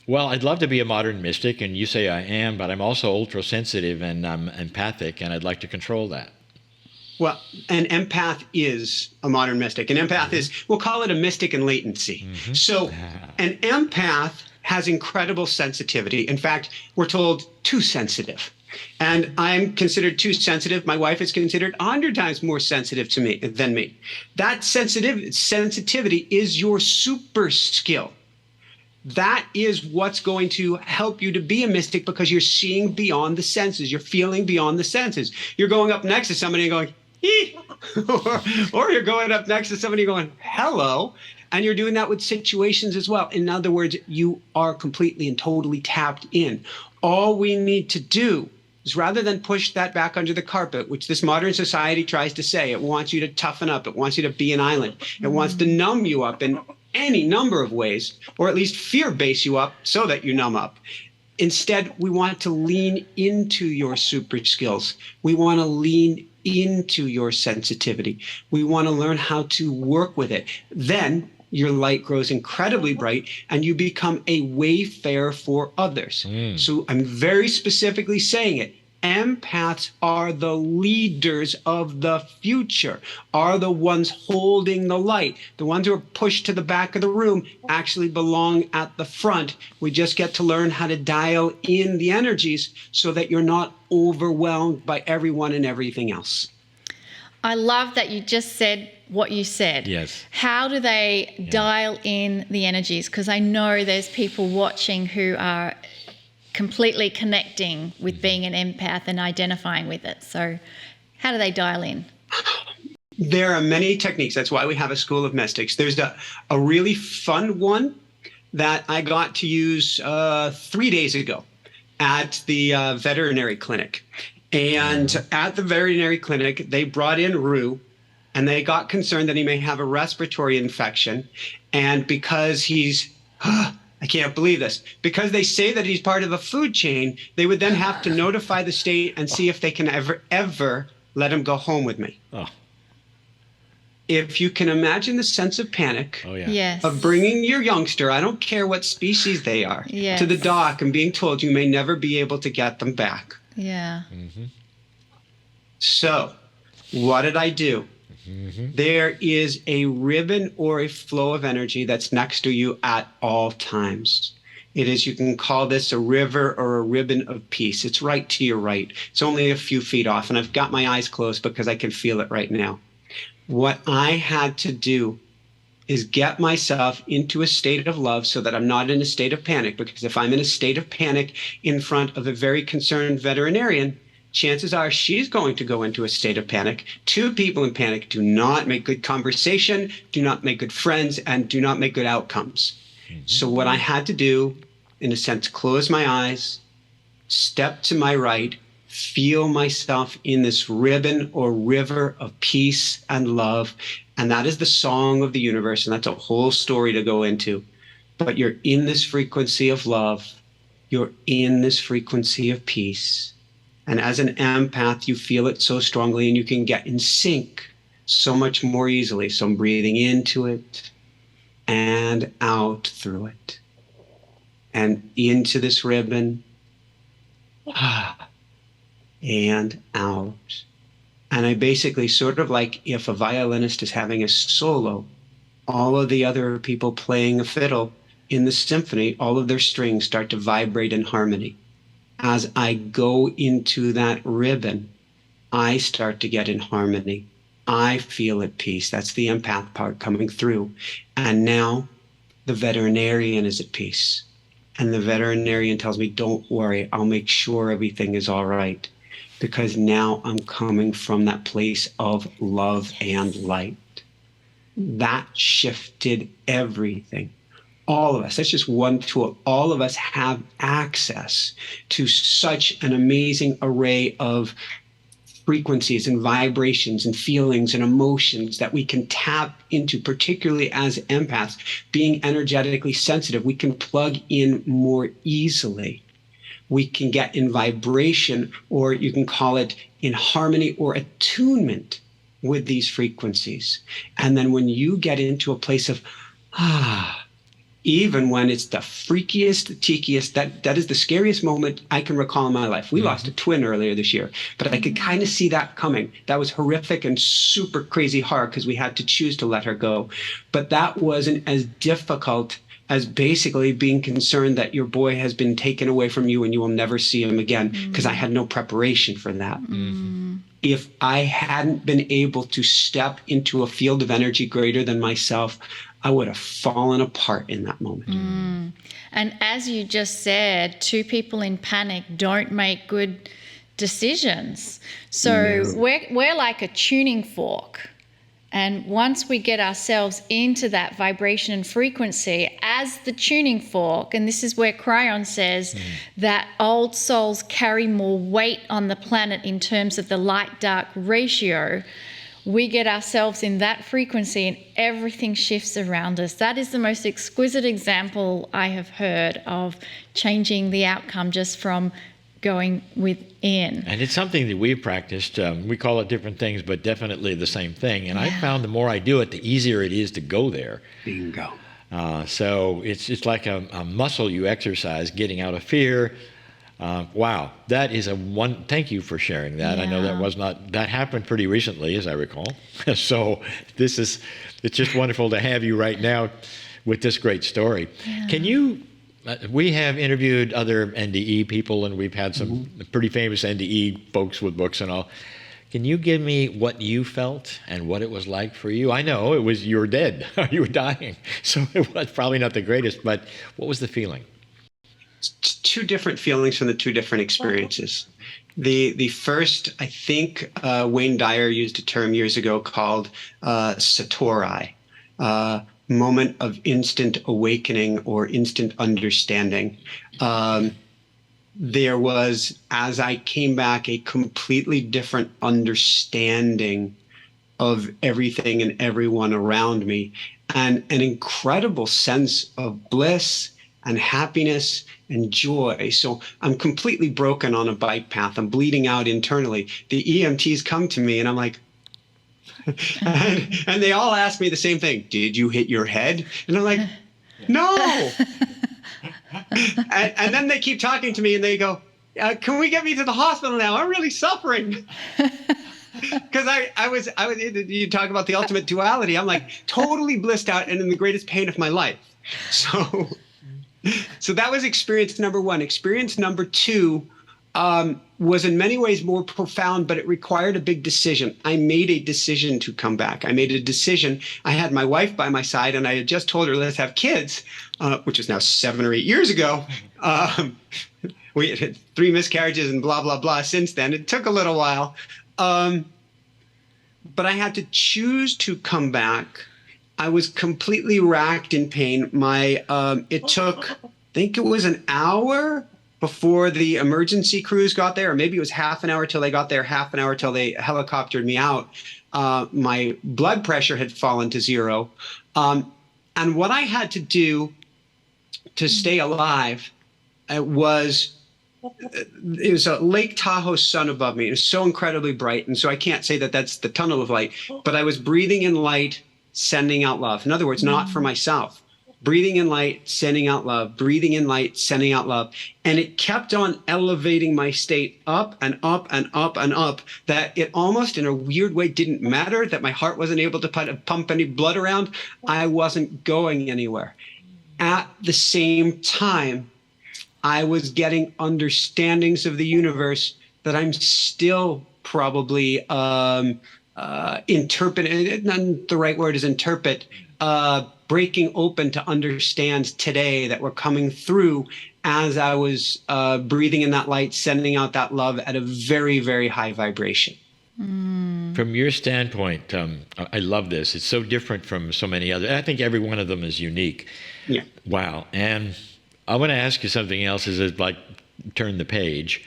well, I'd love to be a modern mystic, and you say I am, but I'm also ultra-sensitive and I'm empathic, and I'd like to control that. Well, an empath is a modern mystic. An empath is, we'll call it a mystic in latency. So an empath has incredible sensitivity. In fact, we're told too sensitive. And I'm considered too sensitive. My wife is considered 100 times more sensitive to me than me. That sensitivity is your super skill. That is what's going to help you to be a mystic because you're seeing beyond the senses. You're feeling beyond the senses. You're going up next to somebody and going, or you're going up next to somebody going, hello. And you're doing that with situations as well. In other words, you are completely and totally tapped in. All we need to do is, rather than push that back under the carpet, which this modern society tries to say, it wants you to toughen up. It wants you to be an island. It wants to numb you up in any number of ways, or at least fear base you up so that you numb up. Instead, we want to lean into your super skills. We want to lean into your sensitivity. We want to learn how to work with it. Then your light grows incredibly bright and you become a wayfarer for others. So I'm very specifically saying it. Empaths are the leaders of the future, are the ones holding the light. The ones who are pushed to the back of the room actually belong at the front. We just get to learn how to dial in the energies so that you're not overwhelmed by everyone and everything else. I love that you just said what you said. Yes. How do they dial in the energies? Because I know there's people watching who are completely connecting with being an empath and identifying with it. So how do they dial in? There are many techniques. That's why we have a School of Mystics. There's a really fun one that I got to use 3 days ago at the veterinary clinic. And at the veterinary clinic, they brought in Rue, and they got concerned that he may have a respiratory infection. And because he's, I can't believe this, because they say that he's part of a food chain, they would then have to notify the state and see if they can ever let him go home with me. Oh. If you can imagine the sense of panic Yes. of bringing your youngster, I don't care what species they are, Yes. to the dock and being told you may never be able to get them back. Yeah. Mm-hmm. So what did I do? Mm-hmm. There is a ribbon or a flow of energy that's next to you at all times. It is, you can call this a river or a ribbon of peace. It's right to your right. It's only a few feet off, and I've got my eyes closed because I can feel it right now. What I had to do is get myself into a state of love so that I'm not in a state of panic, because if I'm in a state of panic in front of a very concerned veterinarian, chances are she's going to go into a state of panic. Two people in panic do not make good conversation, do not make good friends, and do not make good outcomes. Mm-hmm. So what I had to do, in a sense, close my eyes, step to my right, feel myself in this ribbon or river of peace and love. And that is the song of the universe. And that's a whole story to go into. But you're in this frequency of love. You're in this frequency of peace. And as an empath, you feel it so strongly and you can get in sync so much more easily. So I'm breathing into it and out through it and into this ribbon and out. And I basically, sort of like if a violinist is having a solo, all of the other people playing a fiddle in the symphony, all of their strings start to vibrate in harmony. As I go into that ribbon, I start to get in harmony. I feel at peace. That's the empath part coming through. And now the veterinarian is at peace. And the veterinarian tells me, don't worry, I'll make sure everything is all right. Because now I'm coming from that place of love and light. That shifted everything. All of us, that's just one tool. All of us have access to such an amazing array of frequencies and vibrations and feelings and emotions that we can tap into, particularly as empaths. Being energetically sensitive, we can plug in more easily. We can get in vibration, or you can call it in harmony or attunement with these frequencies. And then when you get into a place of, even when it's the freakiest, teakiest, that is the scariest moment I can recall in my life. We lost a twin earlier this year, but I could kind of see that coming. That was horrific and super crazy hard because we had to choose to let her go. But that wasn't as difficult as basically being concerned that your boy has been taken away from you and you will never see him again, because I had no preparation for that. If I hadn't been able to step into a field of energy greater than myself, I would have fallen apart in that moment. And as you just said, two people in panic don't make good decisions. So we're like a tuning fork. And once we get ourselves into that vibration and frequency as the tuning fork, and this is where Kryon says that old souls carry more weight on the planet in terms of the light-dark ratio, we get ourselves in that frequency and everything shifts around us. That is the most exquisite example I have heard of changing the outcome just from going within. And it's something that we've practiced. We call it different things, but definitely the same thing. And I found the more I do it, the easier it is to go there. Bingo. So it's like a muscle you exercise, getting out of fear. Wow, that is thank you for sharing that. I know that happened pretty recently, as I recall. So it's just wonderful to have you right now with this great story. Can you, we have interviewed other NDE people, and we've had some pretty famous NDE folks with books and all. Can you give me what you felt and what it was like for you? I know you were dead, you were dying, so it was probably not the greatest, but what was the feeling? Two different feelings from the two different experiences. The first, I think Wayne Dyer used a term years ago called satori, moment of instant awakening or instant understanding. There was, as I came back, a completely different understanding of everything and everyone around me, and an incredible sense of bliss and happiness and joy. So I'm completely broken on a bike path. I'm bleeding out internally. The EMTs come to me and I'm like, and they all ask me the same thing. Did you hit your head? And I'm like, no. And then they keep talking to me and they go, can we get me to the hospital now? I'm really suffering. Because I was, you talk about the ultimate duality. I'm like totally blissed out and in the greatest pain of my life. So that was experience number one. Experience number two was in many ways more profound, but it required a big decision. I made a decision to come back. I made a decision. I had my wife by my side, and I had just told her, let's have kids, which is now 7 or 8 years ago. We had 3 miscarriages and blah, blah, blah since then. It took a little while. But I had to choose to come back. I was completely racked in pain. It took, I think it was an hour before the emergency crews got there, or maybe it was half an hour till they got there, half an hour till they helicoptered me out. My blood pressure had fallen to 0. And what I had to do to stay alive was, it was a Lake Tahoe sun above me. It was so incredibly bright. And so I can't say that that's the tunnel of light, but I was breathing in light, sending out love. In other words, not for myself. Breathing in light, sending out love, breathing in light, sending out love. And it kept on elevating my state up and up and up and up, that it almost in a weird way didn't matter that my heart wasn't able to pump any blood around. I wasn't going anywhere. At the same time, I was getting understandings of the universe that I'm still probably interpreting, not the right word is interpret, breaking open to understand today, that were coming through as I was breathing in that light, sending out that love at a very, very high vibration. From your standpoint, I love this. It's so different from so many other. I think every one of them is unique. Yeah. Wow. And I want to ask you something else as it like turn the page.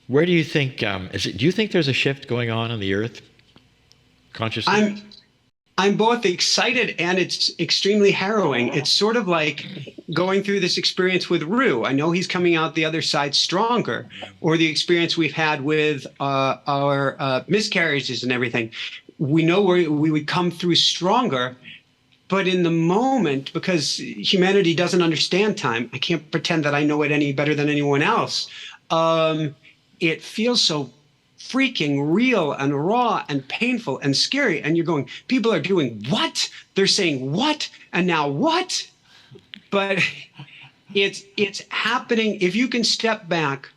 Where do you think, do you think there's a shift going on the earth consciously? I'm both excited and it's extremely harrowing. It's sort of like going through this experience with Rue. I know he's coming out the other side stronger, or the experience we've had with our miscarriages and everything. We know we would come through stronger, but in the moment, because humanity doesn't understand time, I can't pretend that I know it any better than anyone else. It feels so freaking real and raw and painful and scary. And you're going, people are doing what? They're saying what? And now what? But it's happening. If you can step back,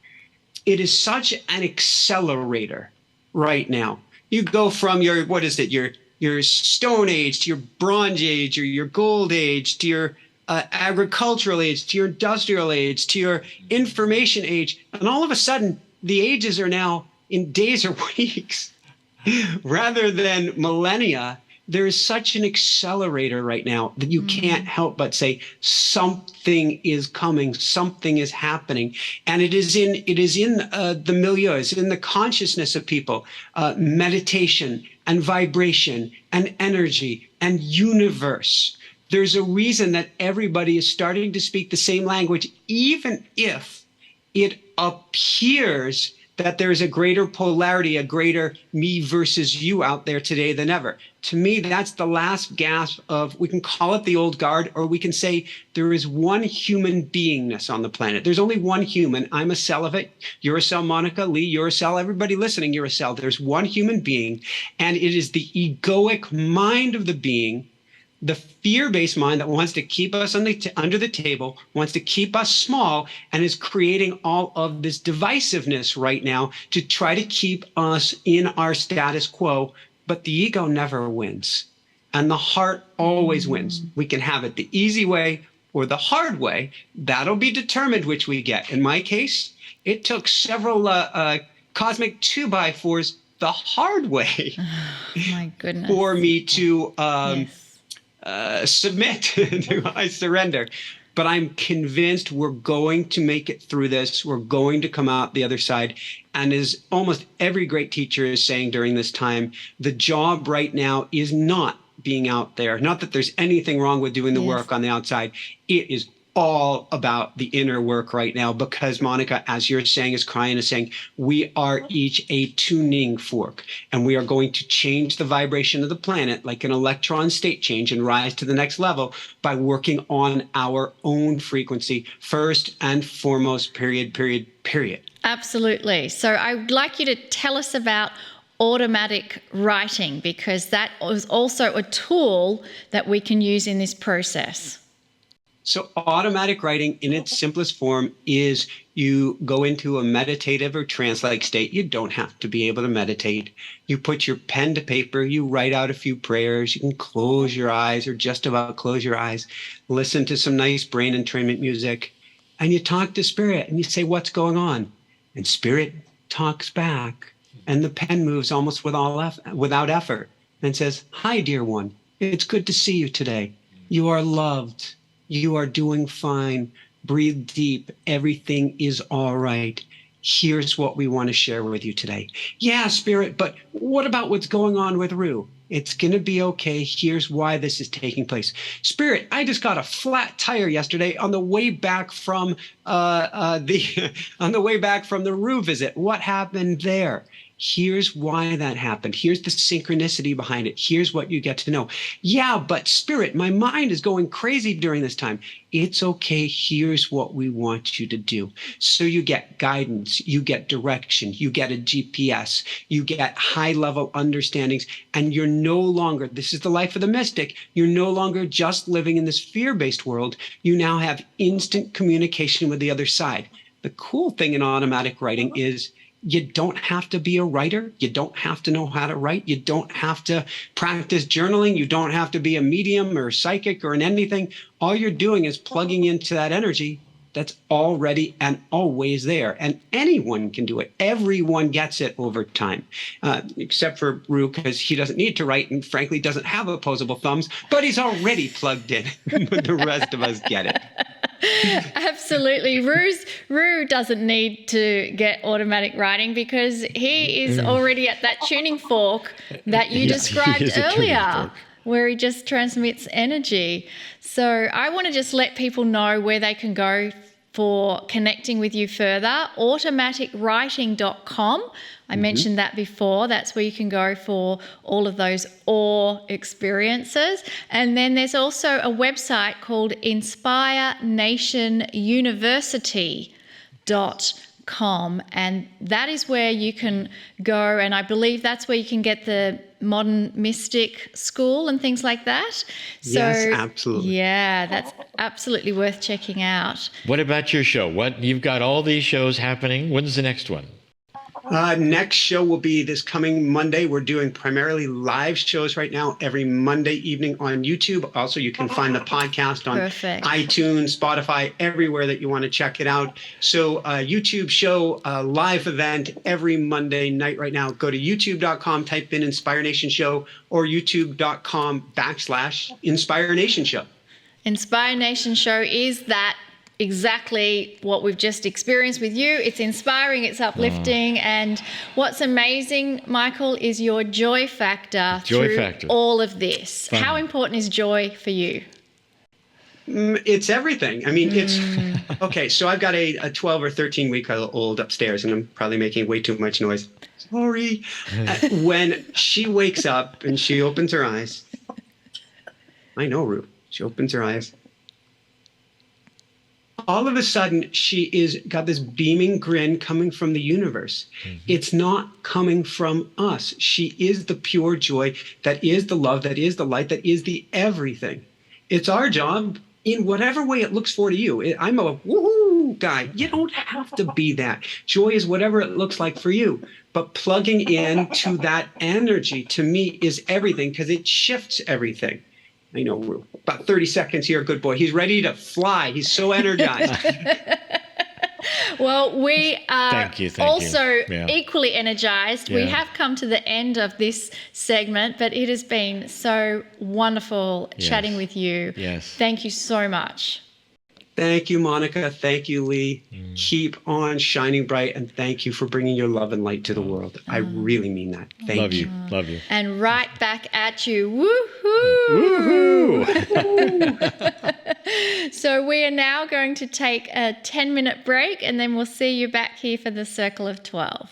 it is such an accelerator right now. You go from your, what is it? Your Stone Age to your Bronze Age, or your Gold Age to your agricultural age, to your industrial age, to your information age. And all of a sudden, the ages are now in days or weeks rather than millennia. There is such an accelerator right now that you can't help but say something is coming, something is happening. And it is in the milieu, it's in the consciousness of people, meditation and vibration and energy and universe. There's a reason that everybody is starting to speak the same language, even if it appears that there's a greater polarity, a greater me versus you out there today than ever. To me, that's the last gasp of, we can call it the old guard, or we can say there is one human beingness on the planet. There's only one human. I'm a cell of it. You're a cell, Monica, Lee, you're a cell. Everybody listening, you're a cell. There's one human being, and it is the egoic mind of the being, the fear-based mind that wants to keep us under the table, wants to keep us small, and is creating all of this divisiveness right now to try to keep us in our status quo. But the ego never wins, and the heart always wins. We can have it the easy way or the hard way. That'll be determined which we get. In my case, it took several cosmic 2x4s the hard way My goodness. for me to Yes. submit. I surrender. but I'm convinced we're going to make it through this. We're going to come out the other side. And as almost every great teacher is saying during this time, the job right now is not being out there. Not that there's anything wrong with doing the work on the outside. It is all about the inner work right now, because Monika, as you're saying, as Kryon is saying, we are each a tuning fork, and we are going to change the vibration of the planet like an electron state change and rise to the next level by working on our own frequency first and foremost, period. Absolutely. So I would like you to tell us about automatic writing, because that is also a tool that we can use in this process. So automatic writing in its simplest form is you go into a meditative or trance-like state. You don't have to be able to meditate. You put your pen to paper, you write out a few prayers. You can close your eyes or just about close your eyes, listen to some nice brain entrainment music, and you talk to Spirit and you say, what's going on? And Spirit talks back, and the pen moves almost without effort and says, hi, dear one. It's good to see you today. You are loved. You are doing fine. Breathe deep. Everything is all right. Here's what we want to share with you today. Yeah, Spirit, but what about what's going on with Rue? It's going to be okay. Here's why this is taking place. Spirit, I just got a flat tire yesterday on the way back from the Rue visit. What happened there? Here's why that happened. Here's the synchronicity behind it. Here's what you get to know. Yeah, but Spirit, my mind is going crazy during this time. It's okay. Here's what we want you to do. So you get guidance, you get direction, you get a GPS, you get high-level understandings, and you're no longer, this is the life of the mystic, you're no longer just living in this fear-based world. You now have instant communication with the other side. The cool thing in automatic writing is you don't have to be a writer. You don't have to know how to write. You don't have to practice journaling. You don't have to be a medium or psychic or anything. All you're doing is plugging into that energy that's already and always there. And anyone can do it. Everyone gets it over time, except for Rue, because he doesn't need to write and frankly doesn't have opposable thumbs, but he's already plugged in. The rest of us get it. Absolutely. Rue doesn't need to get automatic writing because he is already at that tuning fork that you described earlier, where he just transmits energy. So I want to just let people know where they can go for connecting with you further. automaticwriting.com. I mentioned that before. That's where you can go for all of those awe experiences. And then there's also a website called inspirenationuniversity.com. And that is where you can go. And I believe that's where you can get the modern mystic school and things like that. So, yes, absolutely. Yeah, that's absolutely worth checking out. What about your show? You've got all these shows happening. When's the next one? Next show will be this coming Monday. We're doing primarily live shows right now every Monday evening on YouTube. Also, you can find the podcast on iTunes, Spotify, everywhere that you want to check it out. So YouTube show, live event every Monday night right now. Go to youtube.com, type in Inspire Nation Show, or youtube.com/Inspire Nation Show. Inspire Nation Show is that exactly what we've just experienced with you. It's inspiring, it's uplifting, and what's amazing, Michael, is your joy factor through all of this. Fun. How important is joy for you? It's everything. I mean, it's okay. So I've got a 12 or 13 week old upstairs, and I'm probably making way too much noise. Sorry. When she wakes up and she opens her eyes, I know, Rue. She opens her eyes. All of a sudden, she is got this beaming grin coming from the universe. It's not coming from us. She is the pure joy that is the love, that is the light, that is the everything. It's our job in whatever way it looks for to you. I'm a woohoo guy. You don't have to be that. Joy is whatever it looks like for you. But plugging into that energy, to me, is everything because it shifts everything. I know, Rue. About 30 seconds here, good boy. He's ready to fly. He's so energized. Well, we are also Yeah. equally energized. Yeah. We have come to the end of this segment, but it has been so wonderful chatting with you. Yes. Thank you so much. Thank you, Monica. Thank you, Lee. Keep on shining bright, and thank you for bringing your love and light to the world. I really mean that. Thank you. Love you. And right back at you. Woohoo! Woohoo! So we are now going to take a 10-minute break, and then we'll see you back here for the Circle of 12.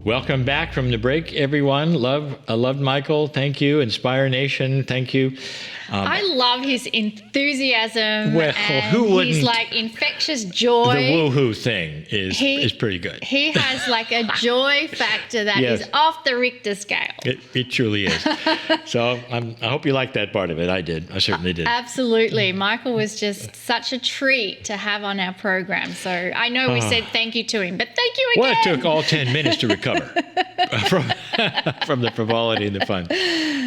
Welcome back from the break, everyone. Loved Michael. Thank you. Inspire Nation. Thank you. I love his enthusiasm. Well, and who wouldn't? He's like infectious joy. The woohoo thing is pretty good. He has like a joy factor that Yes. is off the Richter scale. It truly is. So I hope you liked that part of it. I did. I certainly did. Absolutely. Michael was just such a treat to have on our program. So I know we said thank you to him, but thank you again. Well, it took all 10 minutes to recover from the frivolity and the fun.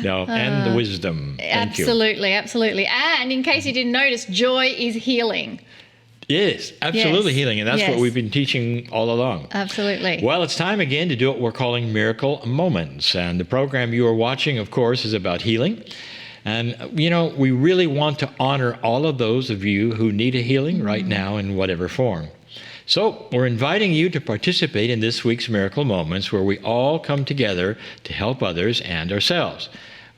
No, and the wisdom. Thank you. Absolutely. And in case you didn't notice, joy is healing. Yes, absolutely Yes. healing. And that's what Yes. we've been teaching all along. Absolutely. Well, it's time again to do what we're calling Miracle Moments. And the program you are watching, of course, is about healing. And, we really want to honor all of those of you who need a healing right now in whatever form. So we're inviting you to participate in this week's Miracle Moments, where we all come together to help others and ourselves.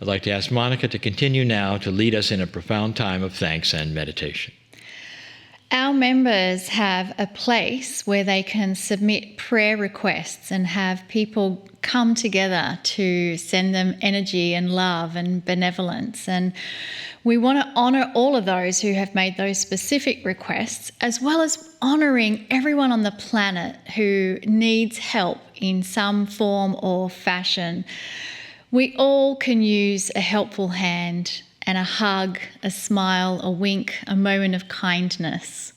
I'd like to ask Monika to continue now to lead us in a profound time of thanks and meditation. Our members have a place where they can submit prayer requests and have people come together to send them energy and love and benevolence. And we want to honor all of those who have made those specific requests, as well as honoring everyone on the planet who needs help in some form or fashion. We all can use a helpful hand and a hug, a smile, a wink, a moment of kindness.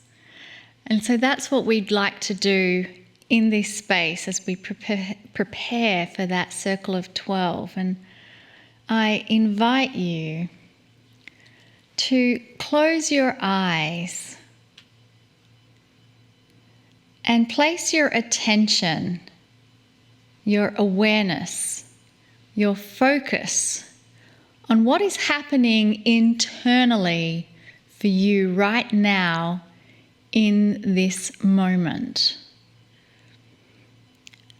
And so that's what we'd like to do in this space as we prepare for that circle of 12. And I invite you to close your eyes and place your attention, your awareness, your focus on what is happening internally for you right now in this moment.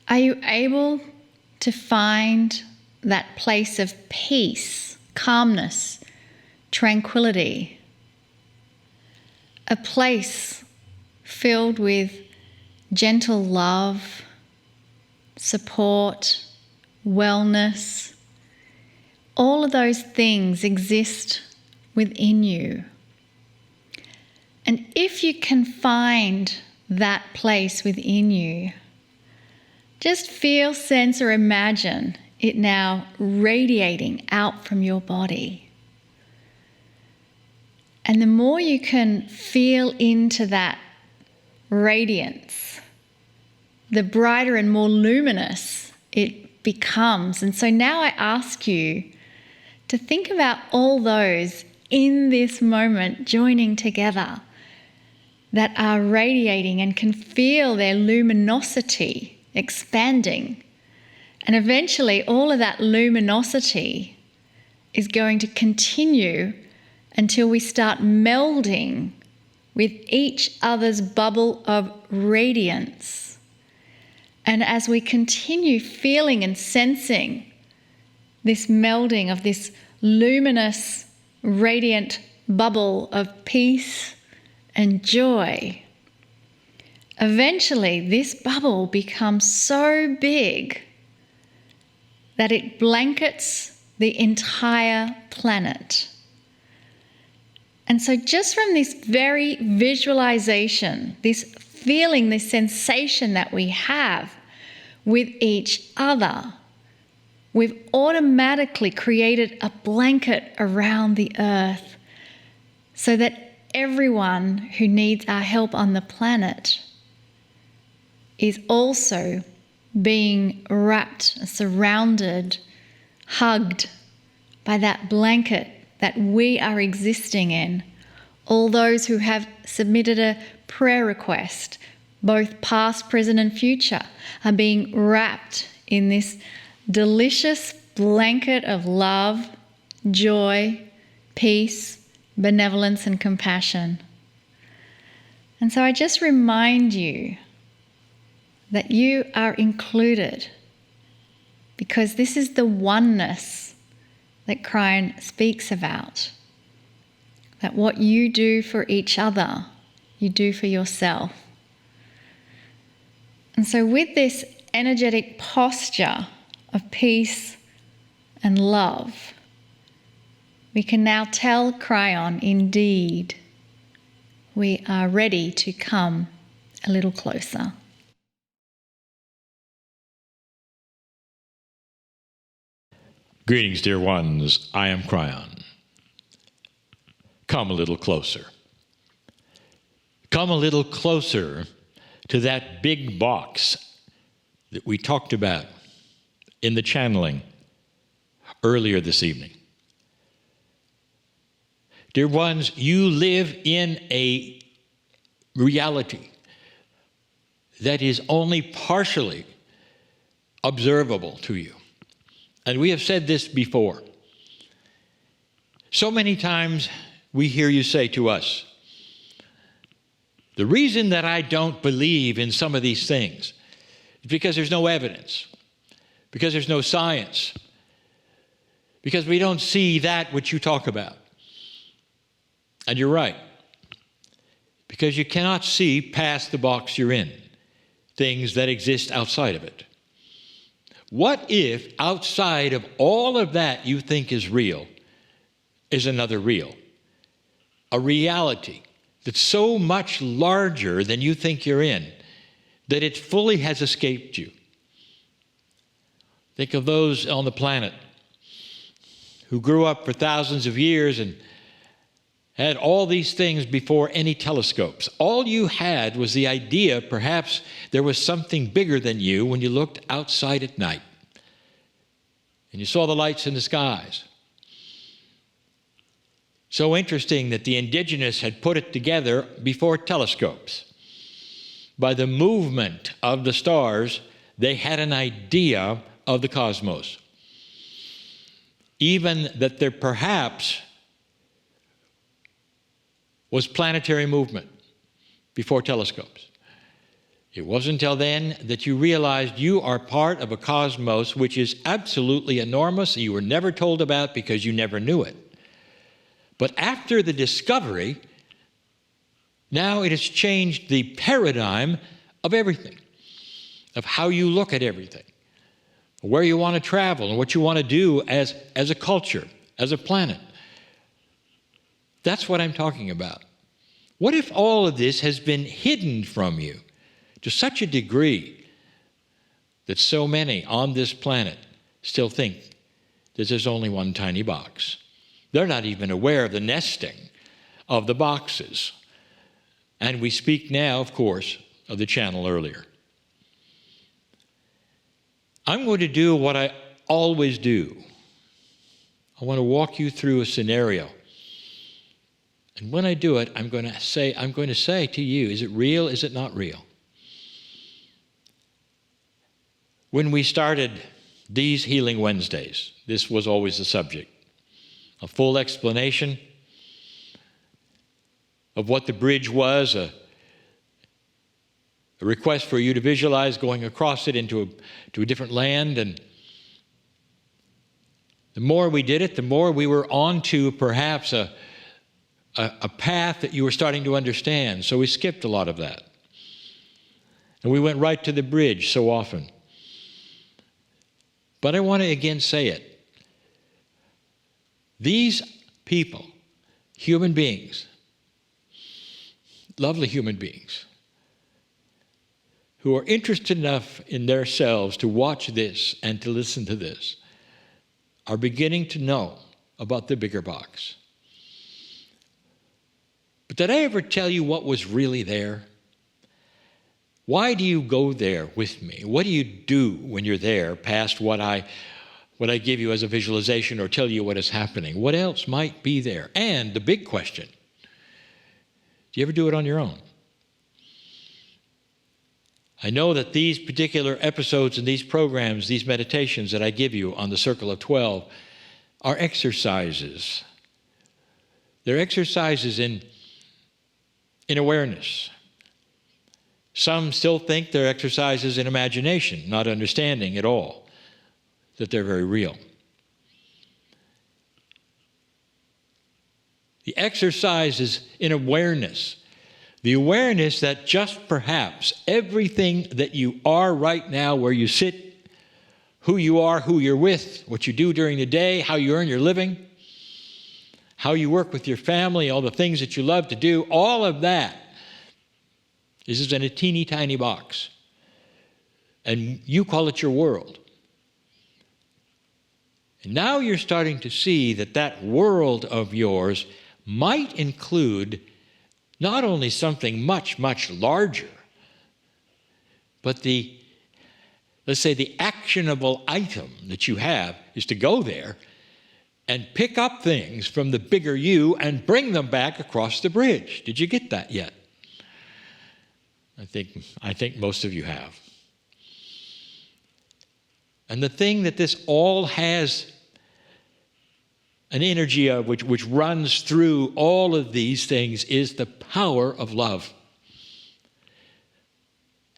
Are you able to find that place of peace, calmness, tranquility? A place filled with gentle love, support, wellness. All of those things exist within you. And if you can find that place within you, just feel, sense, or imagine it now radiating out from your body. And the more you can feel into that radiance, the brighter and more luminous it becomes. And so now I ask you to think about all those in this moment joining together that are radiating and can feel their luminosity expanding. And eventually all of that luminosity is going to continue until we start melding with each other's bubble of radiance. And as we continue feeling and sensing this melding of this luminous, radiant bubble of peace and joy, eventually this bubble becomes so big that it blankets the entire planet. And so just from this very visualization, this feeling, this sensation that we have with each other, we've automatically created a blanket around the earth so that everyone who needs our help on the planet is also being wrapped, surrounded, hugged by that blanket that we are existing in. All those who have submitted a prayer request, both past, present, and future, are being wrapped in this delicious blanket of love, joy, peace, benevolence, and compassion. And so I just remind you that you are included, because this is the oneness that Kryon speaks about. That what you do for each other, you do for yourself. And so with this energetic posture of peace and love, we can now tell Kryon, indeed, we are ready to come a little closer. Greetings, dear ones. I am Kryon. Come a little closer. Come a little closer to that big box that we talked about in the channeling earlier this evening. Dear ones, you live in a reality that is only partially observable to you. And we have said this before. So many times we hear you say to us, the reason that I don't believe in some of these things is because there's no evidence, because there's no science, because we don't see that which you talk about. And you're right, because you cannot see past the box you're in, things that exist outside of it. What if outside of all of that you think is real is another real? A reality that's so much larger than you think you're in that it fully has escaped you. Think of those on the planet who grew up for thousands of years and had all these things before any telescopes. All you had was the idea perhaps there was something bigger than you when you looked outside at night and you saw the lights in the skies. So interesting that the indigenous had put it together before telescopes. By the movement of the stars, they had an idea of the cosmos. Even that there perhaps was planetary movement before telescopes. It wasn't until then that you realized you are part of a cosmos which is absolutely enormous, you were never told about because you never knew it. But after the discovery, now it has changed the paradigm of everything, of how you look at everything, where you want to travel and what you want to do as a culture, as a planet. That's what I'm talking about. What if all of this has been hidden from you to such a degree that so many on this planet still think that there's only one tiny box? They're not even aware of the nesting of the boxes. And we speak now, of course, of the channel earlier. I'm going to do what I always do. I want to walk you through a scenario. And when I do it, I'm going to say to you, is it real? Is it not real? When we started these Healing Wednesdays, this was always the subject. A full explanation of what the bridge was, a request for you to visualize going across it into a different land. And the more we did it, the more we were onto perhaps a path that you were starting to understand. So we skipped a lot of that. And we went right to the bridge so often. But I want to again say it. These people, human beings, lovely human beings, who are interested enough in themselves to watch this and to listen to this, are beginning to know about the bigger box. But did I ever tell you what was really there? Why do you go there with me? What do you do when you're there past what I give you as a visualization or tell you what is happening? What else might be there? And the big question, do you ever do it on your own? I know that these particular episodes and these programs, these meditations that I give you on the Circle of 12 are exercises. They're exercises in awareness. Some still think they're exercises in imagination, not understanding at all that they're very real. The exercises in awareness The awareness that just perhaps everything that you are right now, where you sit, who you are, who you're with, what you do during the day, how you earn your living, how you work with your family, all the things that you love to do, all of that is in a teeny tiny box. And you call it your world. And now you're starting to see that that world of yours might include not only something much, much larger, but let's say the actionable item that you have is to go there and pick up things from the bigger you and bring them back across the bridge. Did you get that yet? I think most of you have. And the thing that this all has an energy of which runs through all of these things is the power of love.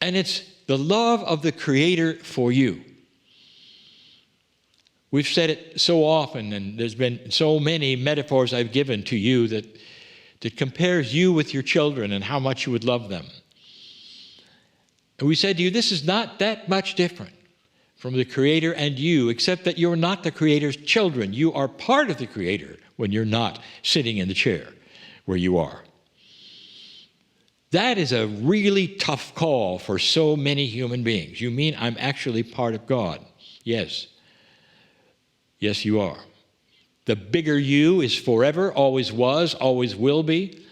And it's the love of the Creator for you. We've said it so often, and there's been so many metaphors I've given to you that compares you with your children and how much you would love them. And we said to you, this is not that much different from the Creator and you, except that you're not the Creator's children. You are part of the Creator when you're not sitting in the chair where you are. That is a really tough call for so many human beings. You mean I'm actually part of God? Yes. Yes, you are. The bigger you is forever, always was, always will be.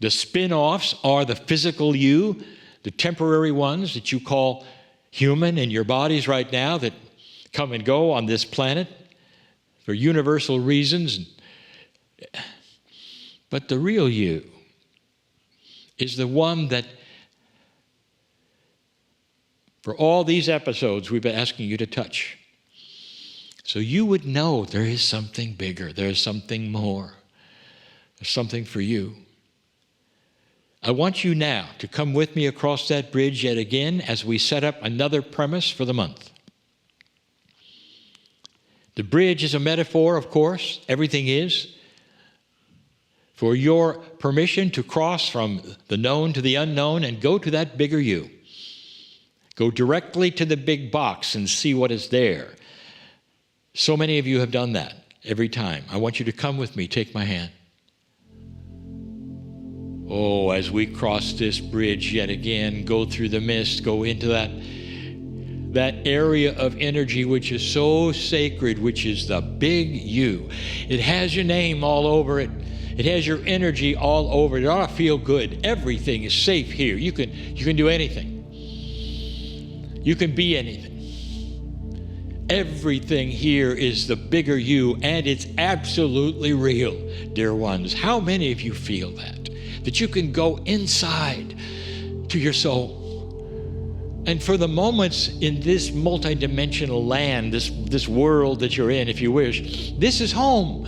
The spin-offs are the physical you, the temporary ones that you call human in your bodies right now that come and go on this planet for universal reasons. But the real you is the one that, for all these episodes, we've been asking you to touch. So you would know there is something bigger, there is something more, there's something for you. I want you now to come with me across that bridge yet again as we set up another premise for the month. The bridge is a metaphor, of course, everything is, for your permission to cross from the known to the unknown and go to that bigger you. Go directly to the big box and see what is there. So many of you have done that every time. I want you to come with me, take my hand. Oh, as we cross this bridge yet again, go through the mist, go into that area of energy which is so sacred, which is the big you. It has your name all over it. It has your energy all over it. It ought to feel good. Everything is safe here. You can do anything. You can be anything. Everything here is the bigger you, and it's absolutely real, dear ones. How many of you feel that? That you can go inside to your soul. And for the moments in this multidimensional land, this world that you're in, if you wish, this is home.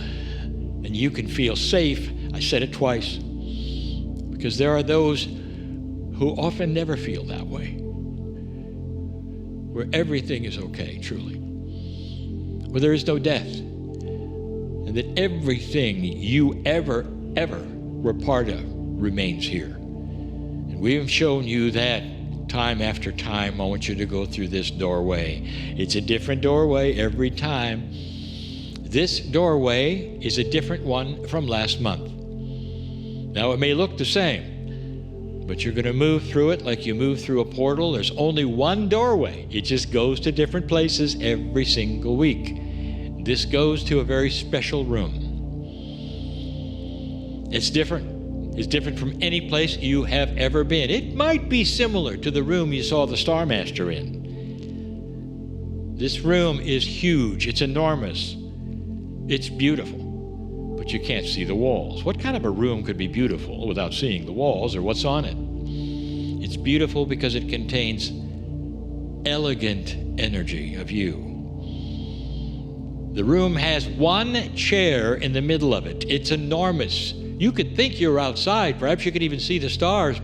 And you can feel safe. I said it twice. Because there are those who often never feel that way. Where everything is okay, truly. Where there is no death. And that everything you ever were part of remains here. And we have shown you that time after time. I want you to go through this doorway. It's a different doorway every time. This doorway is a different one from last month. Now it may look the same, but you're going to move through it like you move through a portal. There's only one doorway. It just goes to different places every single week. This goes to a very special room. It's different. It's different from any place you have ever been. It might be similar to the room you saw the Star Master in. This room is huge. It's enormous. It's beautiful, but you can't see the walls. What kind of a room could be beautiful without seeing the walls or what's on it? It's beautiful because it contains elegant energy of you. The room has one chair in the middle of it. It's enormous. You could think you're outside. Perhaps you could even see the stars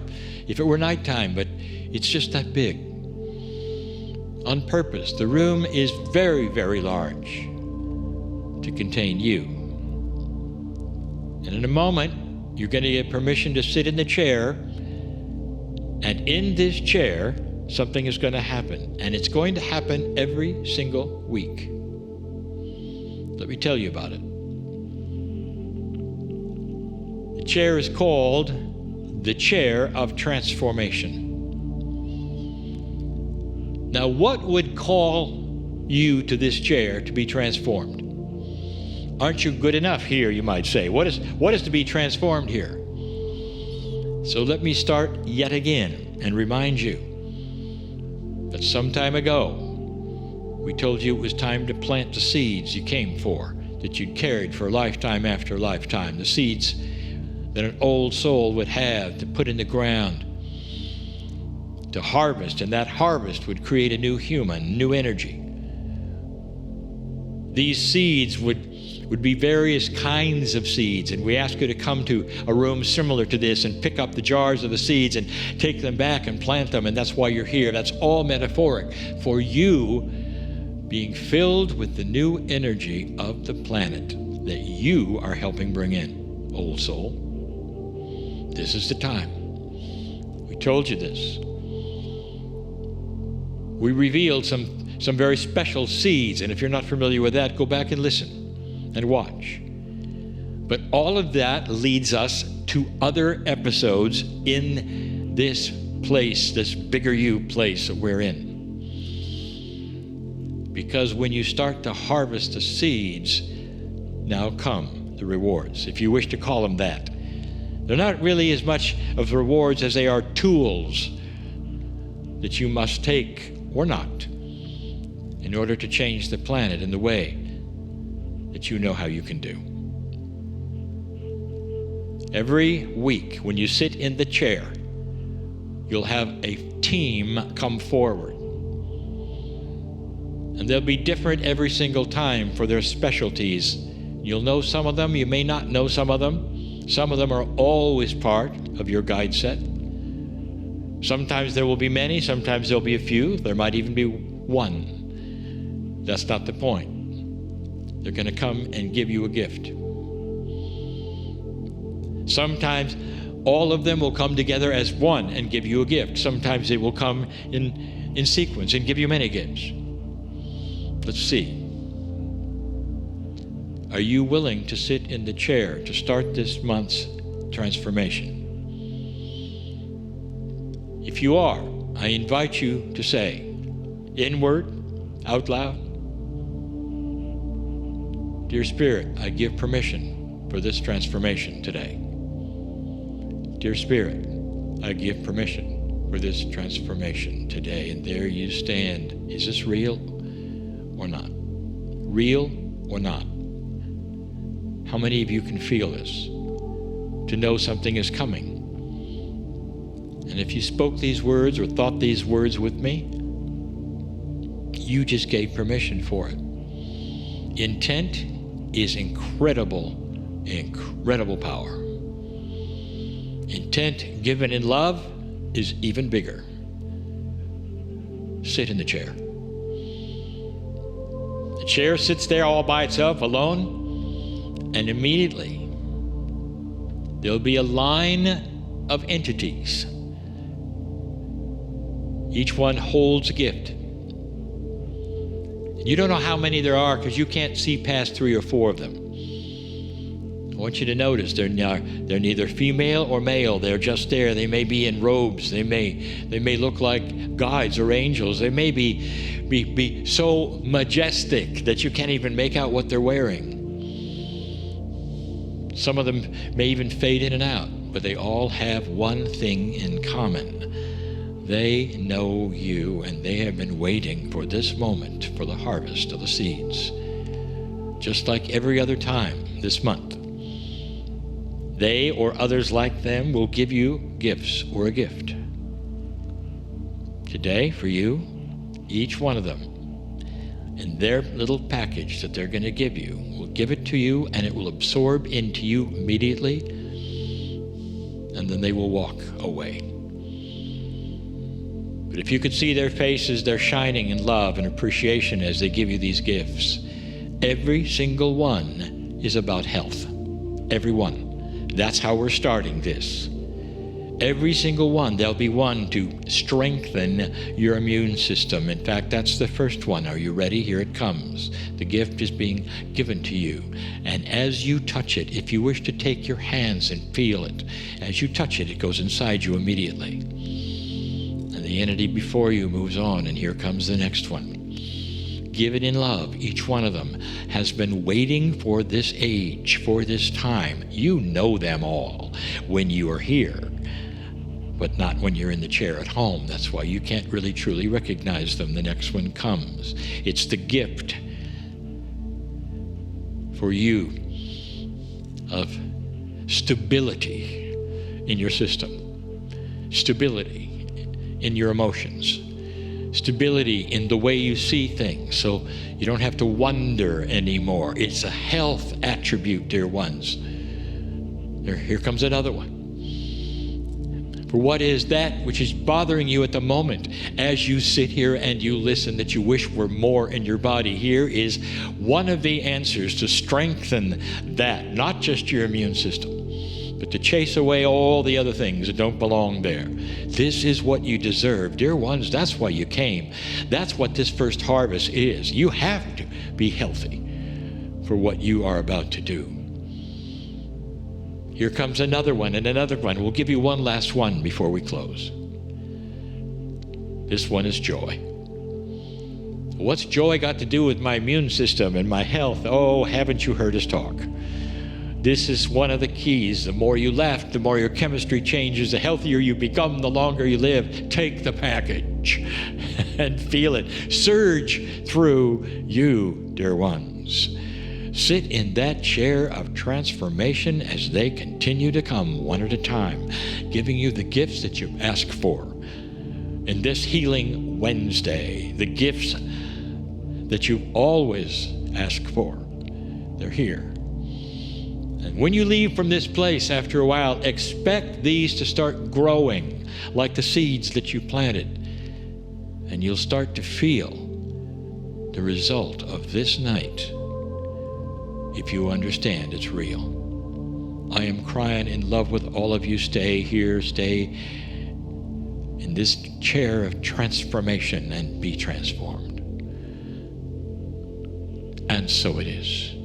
if it were nighttime, but it's just that big. On purpose, the room is very, very large to contain you. And in a moment, you're going to get permission to sit in the chair And in this chair, something is going to happen. And it's going to happen every single week. Let me tell you about it. The chair is called the Chair of Transformation. Now, what would call you to this chair to be transformed? Aren't you good enough here, you might say? What is to be transformed here? So let me start yet again and remind you that some time ago, we told you it was time to plant the seeds you came for, that you'd carried for lifetime after lifetime, the seeds that an old soul would have to put in the ground, to harvest, and that harvest would create a new human, new energy. These seeds would be various kinds of seeds, and we ask you to come to a room similar to this and pick up the jars of the seeds and take them back and plant them, and that's why you're here. That's all metaphoric for you being filled with the new energy of the planet that you are helping bring in, old soul. This is the time. We told you this. We revealed some very special seeds, and if you're not familiar with that, go back and listen and watch. But all of that leads us to other episodes in this place, this bigger you place that we're in. Because when you start to harvest the seeds, now come the rewards, if you wish to call them that. They're not really as much of rewards as they are tools that you must take or not in order to change the planet in the way that you know how you can do. Every week when you sit in the chair, you'll have a team come forward. And they'll be different every single time for their specialties. You'll know some of them, you may not know some of them. Some of them are always part of your guide set. Sometimes there will be many, sometimes there'll be a few, there might even be one. That's not the point. They're going to come and give you a gift. Sometimes all of them will come together as one and give you a gift. Sometimes they will come in sequence and give you many gifts. Let's see. Are you willing to sit in the chair to start this month's transformation? If you are, I invite you to say, inward, out loud, Dear Spirit, I give permission for this transformation today. Dear Spirit, I give permission for this transformation today. And there you stand. Is this real or not? Real or not? How many of you can feel this? To know something is coming. And if you spoke these words or thought these words with me, you just gave permission for it. Intent is incredible power. Intent given in love is even bigger. Sit in the chair. The chair sits there all by itself, alone. And immediately, there'll be a line of entities. Each one holds a gift. You don't know how many there are because you can't see past 3 or 4 of them. I want you to notice they're neither female or male. They're just there. They may be in robes. They may look like guides or angels. They may be so majestic that you can't even make out what they're wearing. Some of them may even fade in and out, but they all have one thing in common. They know you, and they have been waiting for this moment for the harvest of the seeds. Just like every other time this month, they or others like them will give you gifts or a gift. Today, for you, each one of them, in their little package that they're going to give you, will give it to you, and it will absorb into you immediately, and then they will walk away. But if you could see their faces, they're shining in love and appreciation as they give you these gifts. Every single one is about health. Every one. That's how we're starting this. Every single one. There'll be one to strengthen your immune system. In fact, that's the first one. Are you ready? Here it comes. The gift is being given to you. And as you touch it, if you wish to take your hands and feel it, as you touch it, it goes inside you immediately. And the entity before you moves on, and here comes the next one. Give it in love. Each one of them has been waiting for this age, for this time. You know them all when you are here, but not when you're in the chair at home. That's why you can't really truly recognize them. The next one comes. It's the gift for you of stability in your system, stability in your emotions, stability in the way you see things, so you don't have to wonder anymore. It's a health attribute, dear ones. Here comes another one. For what is that which is bothering you at the moment as you sit here and you listen that you wish were more in your body? Here is one of the answers to strengthen that, not just your immune system, but to chase away all the other things that don't belong there. This is what you deserve. Dear ones, that's why you came. That's what this first harvest is. You have to be healthy for what you are about to do. Here comes another one and another one. We'll give you one last one before we close. This one is joy. What's joy got to do with my immune system and my health? Oh, haven't you heard us talk? This is one of the keys. The more you laugh, the more your chemistry changes, the healthier you become, the longer you live. Take the package and feel it surge through you, dear ones. Sit in that chair of transformation as they continue to come one at a time, giving you the gifts that you ask for. In this Healing Wednesday, the gifts that you always ask for, they're here. And when you leave from this place after a while, expect these to start growing like the seeds that you planted. And you'll start to feel the result of this night if you understand it's real. I am Kryon, in love with all of you. Stay here, stay in this chair of transformation and be transformed. And so it is.